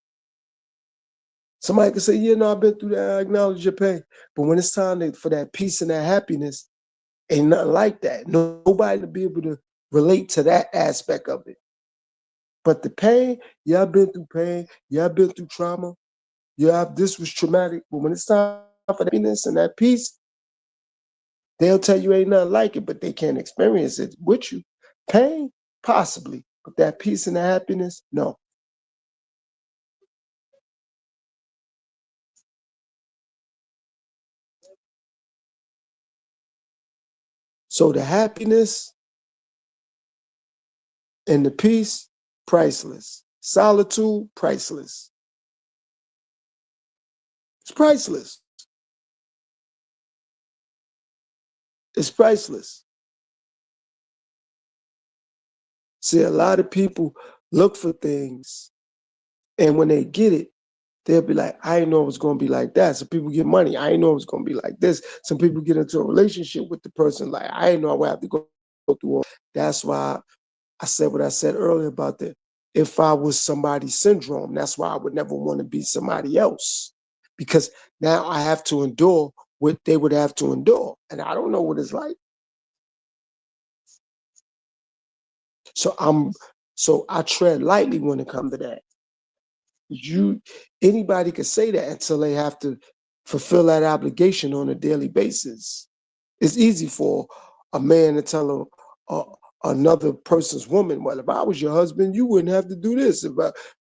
Somebody could say, yeah, no, I've been through that. I acknowledge your pain. But when it's time for that peace and that happiness, ain't nothing like that. Nobody to be able to relate to that aspect of it. But the pain, yeah, I've been through pain. Yeah, I've been through trauma. Yeah, this was traumatic. But when it's time for that happiness and that peace, they'll tell you ain't nothing like it, but they can't experience it with you. Pain, possibly. But that peace and that happiness, no. So the happiness and the peace, priceless. Solitude, priceless. It's priceless. It's priceless. See, a lot of people look for things, and when they get it, they'll be like, I didn't know it was going to be like that. Some people get money. I didn't know it was going to be like this. Some people get into a relationship with the person, like, I didn't know I would have to go through all. That's why I said what I said earlier about that. If I was somebody's syndrome, that's why I would never want to be somebody else. Because now I have to endure what they would have to endure. And I don't know what it's like. So I tread lightly when it comes to that. Anybody could say that until they have to fulfill that obligation on a daily basis. It's easy for a man to tell another person's woman, well, if I was your husband, you wouldn't have to do this.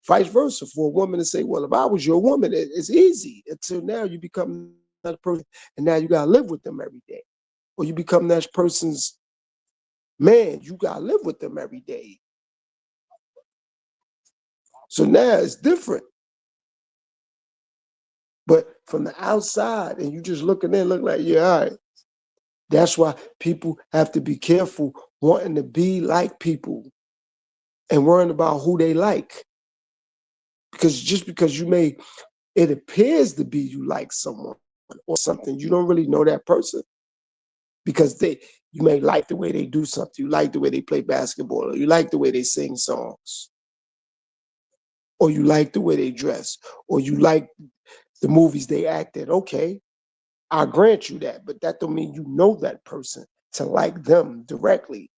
Vice versa, for a woman to say, well, if I was your woman, it's easy. Until now you become that person, and now you gotta live with them every day. Or you become that person's man, you gotta live with them every day. So now it's different. But from the outside, and you just looking in, look like, yeah, all right. That's why people have to be careful wanting to be like people and worrying about who they like. Because just because it appears to be you like someone or something, you don't really know that person. Because you may like the way they do something, you like the way they play basketball, or you like the way they sing songs, or you like the way they dress, or you like the movies they act in. Okay, I grant you that, but that don't mean you know that person to like them directly.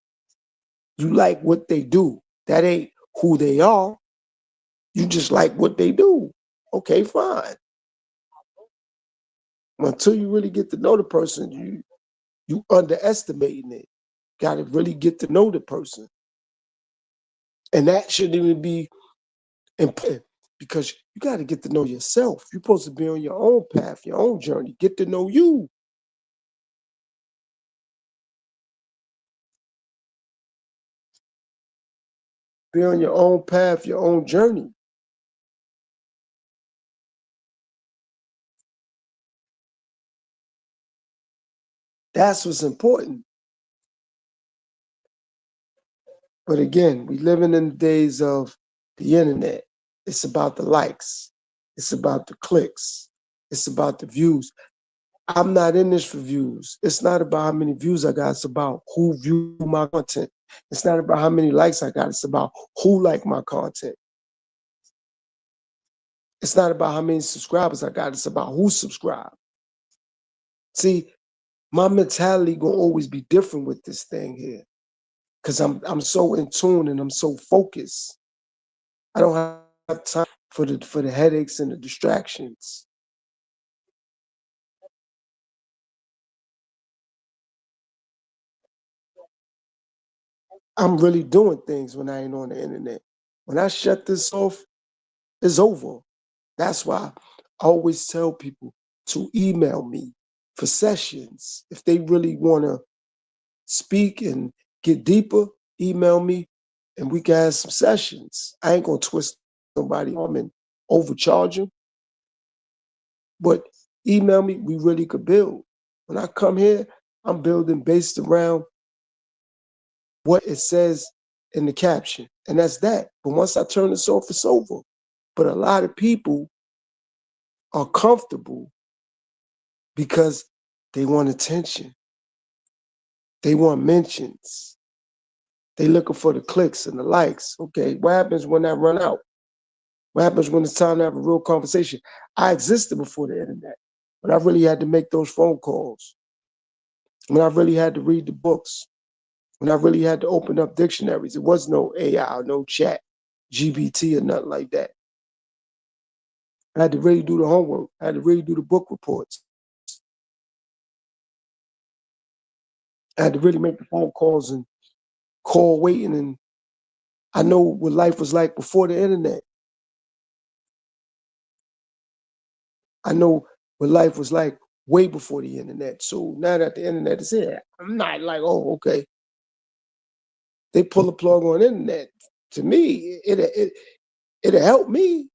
You like what they do. That ain't who they are. You just like what they do. Okay, fine. Until you really get to know the person, you underestimating it. Got to really get to know the person, and that shouldn't even be important because you got to get to know yourself. You're supposed to be on your own path, your own journey. Get to know you. Be on your own path, your own journey. That's what's important. But again, we living in the days of the internet. It's about the likes. It's about the clicks. It's about the views. I'm not in this for views. It's not about how many views I got. It's about who view my content. It's not about how many likes I got. It's about who like my content. It's not about how many subscribers I got. It's about who subscribe. See, my mentality gonna always be different with this thing here because I'm so in tune and I'm so focused. I don't have time for the headaches and the distractions. I'm really doing things when I ain't on the internet. When I shut this off, it's over. That's why I always tell people to email me for sessions. If they really want to speak and get deeper, email me and we can have some sessions. I ain't gonna twist somebody arm and overcharge them, but email me, we really could build. When I come here, I'm building based around what it says in the caption. And that's that. But once I turn this off, it's over. But a lot of people are comfortable because they want attention. They want mentions. They looking for the clicks and the likes. Okay, what happens when that run out? What happens when it's time to have a real conversation? I existed before the internet, but I really had to make those phone calls. When I really had to read the books, when I really had to open up dictionaries, it was no AI, no chat, GBT or nothing like that. I had to really do the homework. I had to really do the book reports. I had to really make the phone calls and call waiting. And I know what life was like before the internet. I know what life was like way before the internet. So now that the internet is here, I'm not like, oh, okay. They pull the plug on the internet. To me, it'll help me.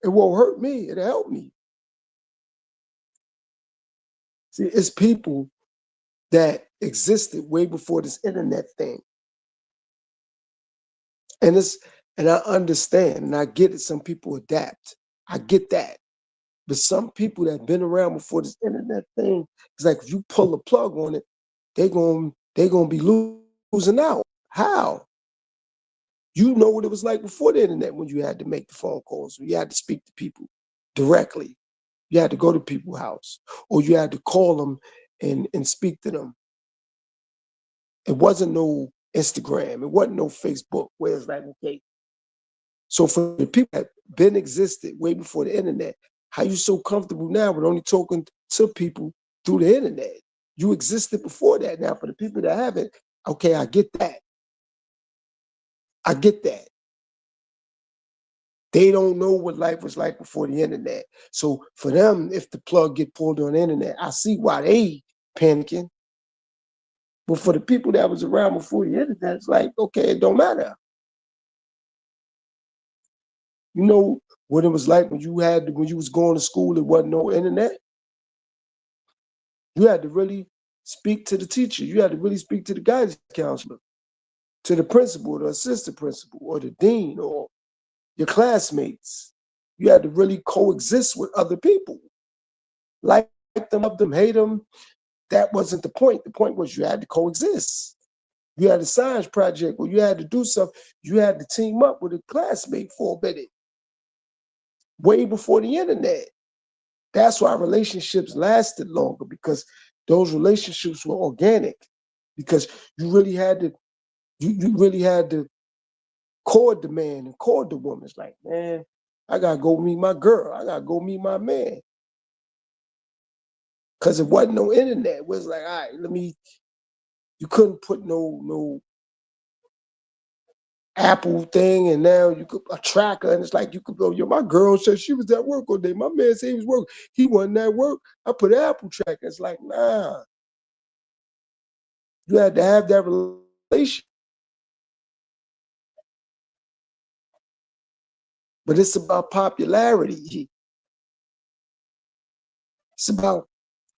It won't hurt me. It'll help me. See, it's people that existed way before this internet thing. And I understand and I get it. Some people adapt. I get that. But some people that have been around before this internet thing, it's like if you pull the plug on it, they gonna be losing out. How? You know what it was like before the internet when you had to make the phone calls, when you had to speak to people directly. You had to go to people's house, or you had to call them and speak to them. It wasn't no Instagram. It wasn't no Facebook where it's like, okay. So for the people that been existed way before the internet, how you so comfortable now with only talking to people through the internet? You existed before that. Now for the people that haven't, okay, I get that. I get that. They don't know what life was like before the internet. So for them, if the plug get pulled on the internet, I see why they panicking. But for the people that was around before the internet, it's like, okay, it don't matter. You know what it was like when you was going to school, there wasn't no internet. You had to really speak to the teacher. You had to really speak to the guidance counselor, to the principal, the assistant principal, or the dean, or your classmates. You had to really coexist with other people. Like them, love them, hate them. That wasn't the point. The point was you had to coexist. You had a science project where you had to do something. You had to team up with a classmate for a minute, way before the internet. That's why relationships lasted longer, because those relationships were organic. Because you really had to, you really had to court the man and court the woman. It's like, man, I gotta go meet my girl. I gotta go meet my man. Cause it wasn't no internet. It was like, all right, you couldn't put no Apple thing, and now you could a tracker, and it's like you could go, yo, my girl said she was at work all day. My man said he was working. He wasn't at work. I put an Apple tracker. It's like, nah. You had to have that relation. But it's about popularity. It's about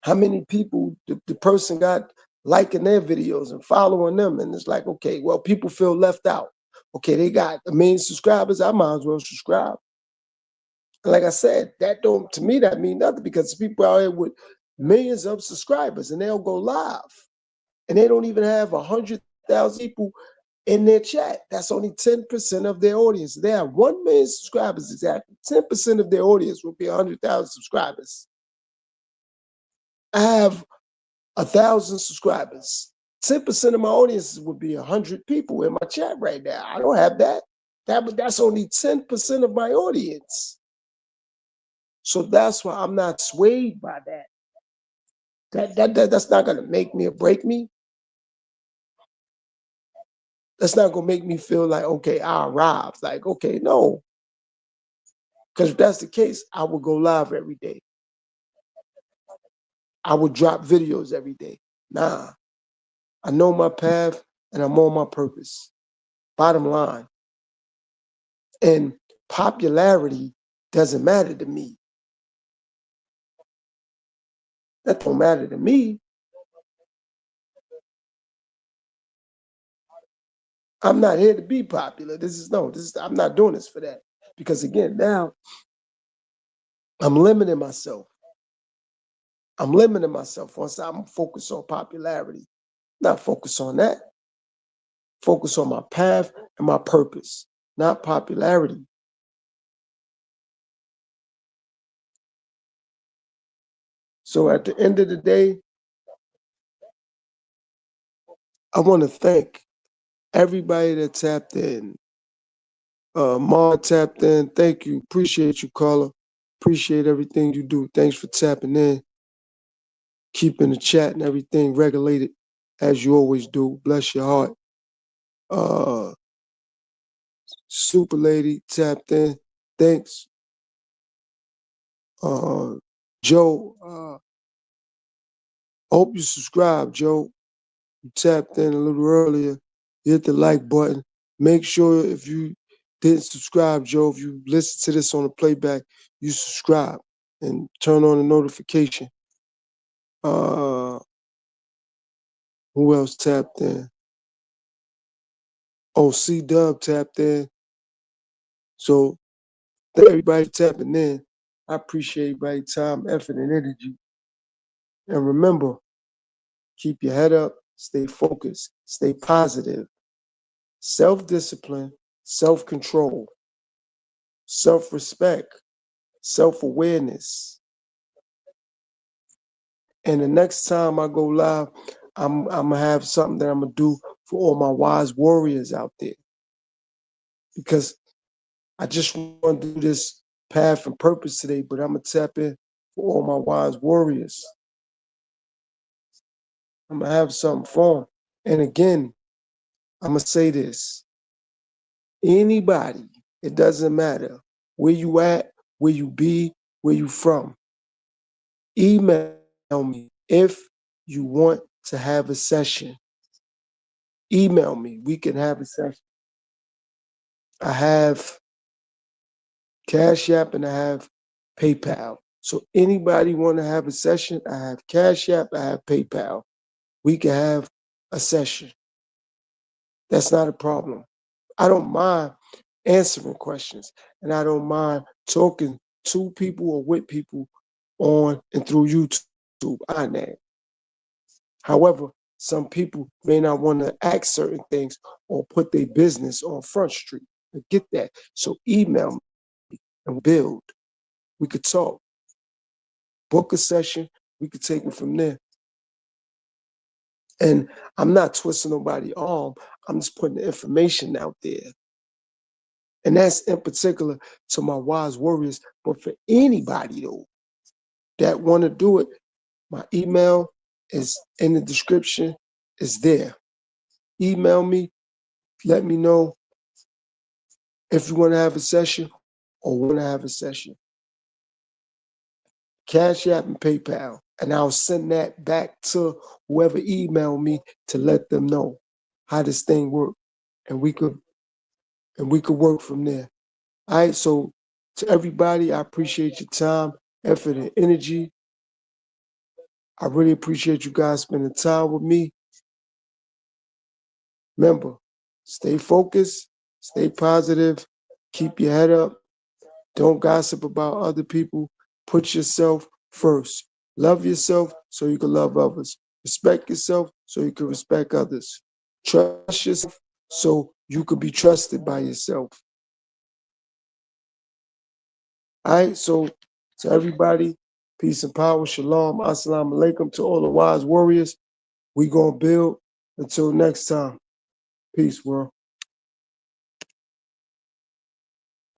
how many people the person got liking their videos and following them. And it's like, okay, well, people feel left out. Okay, they got 1 million subscribers. I might as well subscribe. And like I said, that don't, to me, that mean nothing, because people out here with millions of subscribers and they'll go live and they don't even have 100,000 people in their chat. That's only 10% of their audience. They have 1 million subscribers exactly. 10% of their audience will be 100,000 subscribers. I have 1,000 subscribers. 10% of my audience would be 100 people in my chat right now. I don't have that. That's only 10% of my audience. So that's why I'm not swayed by that. That's not gonna make me or break me. That's not gonna make me feel like, okay, I arrived. Like, okay, no. Because if that's the case, I would go live every day. I would drop videos every day. Nah, I know my path and I'm on my purpose. Bottom line. And popularity doesn't matter to me. That don't matter to me. I'm not here to be popular. I'm not doing this for that. Because again, now I'm limiting myself. I'm limiting myself once I'm focused on popularity. Not focus on that. Focus on my path and my purpose, not popularity. So at the end of the day, I want to thank everybody that tapped in. Ma tapped in. Thank you. Appreciate you, caller. Appreciate everything you do. Thanks for tapping in, keeping the chat and everything regulated as you always do. Bless your heart. Uh, Super Lady tapped in. Thanks. Joe, Hope you subscribe, Joe. You tapped in a little earlier. You hit the like button. Make sure if you didn't subscribe, Joe, if you listen to this on the playback, you subscribe and turn on the notification. Uh, who else tapped in? Oh, C Dub tapped in. So thank everybody for tapping in. I appreciate everybody's time, effort, and energy. And remember, keep your head up, stay focused, stay positive, self-discipline, self-control, self-respect, self-awareness. And the next time I go live, I'm gonna have something that I'm gonna do for all my wise warriors out there. Because I just want to do this path and purpose today, but I'm gonna tap in for all my wise warriors. I'm gonna have something for them. And again, I'm gonna say this. Anybody, it doesn't matter where you at, where you be, where you from. Email me if you want to have a session. Email me. We can have a session. I have Cash App and I have PayPal. So anybody want to have a session, I have Cash App, I have PayPal. We can have a session. That's not a problem. I don't mind answering questions and I don't mind talking to people or with people on and through YouTube. I know. However, some people may not want to ask certain things or put their business on Front Street. I get that. So email me and build. We could talk. Book a session. We could take it from there. And I'm not twisting nobody's arm. I'm just putting the information out there. And that's in particular to my wise warriors. But for anybody, though, that want to do it, my email is in the description. It's there. Email me. Let me know if you want to have a session or want to have a session. Cash App and PayPal. And I'll send that back to whoever emailed me to let them know how this thing works. And we could work from there. All right. So to everybody, I appreciate your time, effort, and energy. I really appreciate you guys spending time with me. Remember, stay focused, stay positive, keep your head up. Don't gossip about other people. Put yourself first. Love yourself so you can love others. Respect yourself so you can respect others. Trust yourself so you can be trusted by yourself. All right, so to everybody, peace and power, shalom, assalamu alaikum to all the wise warriors. We gonna build until next time. Peace, world.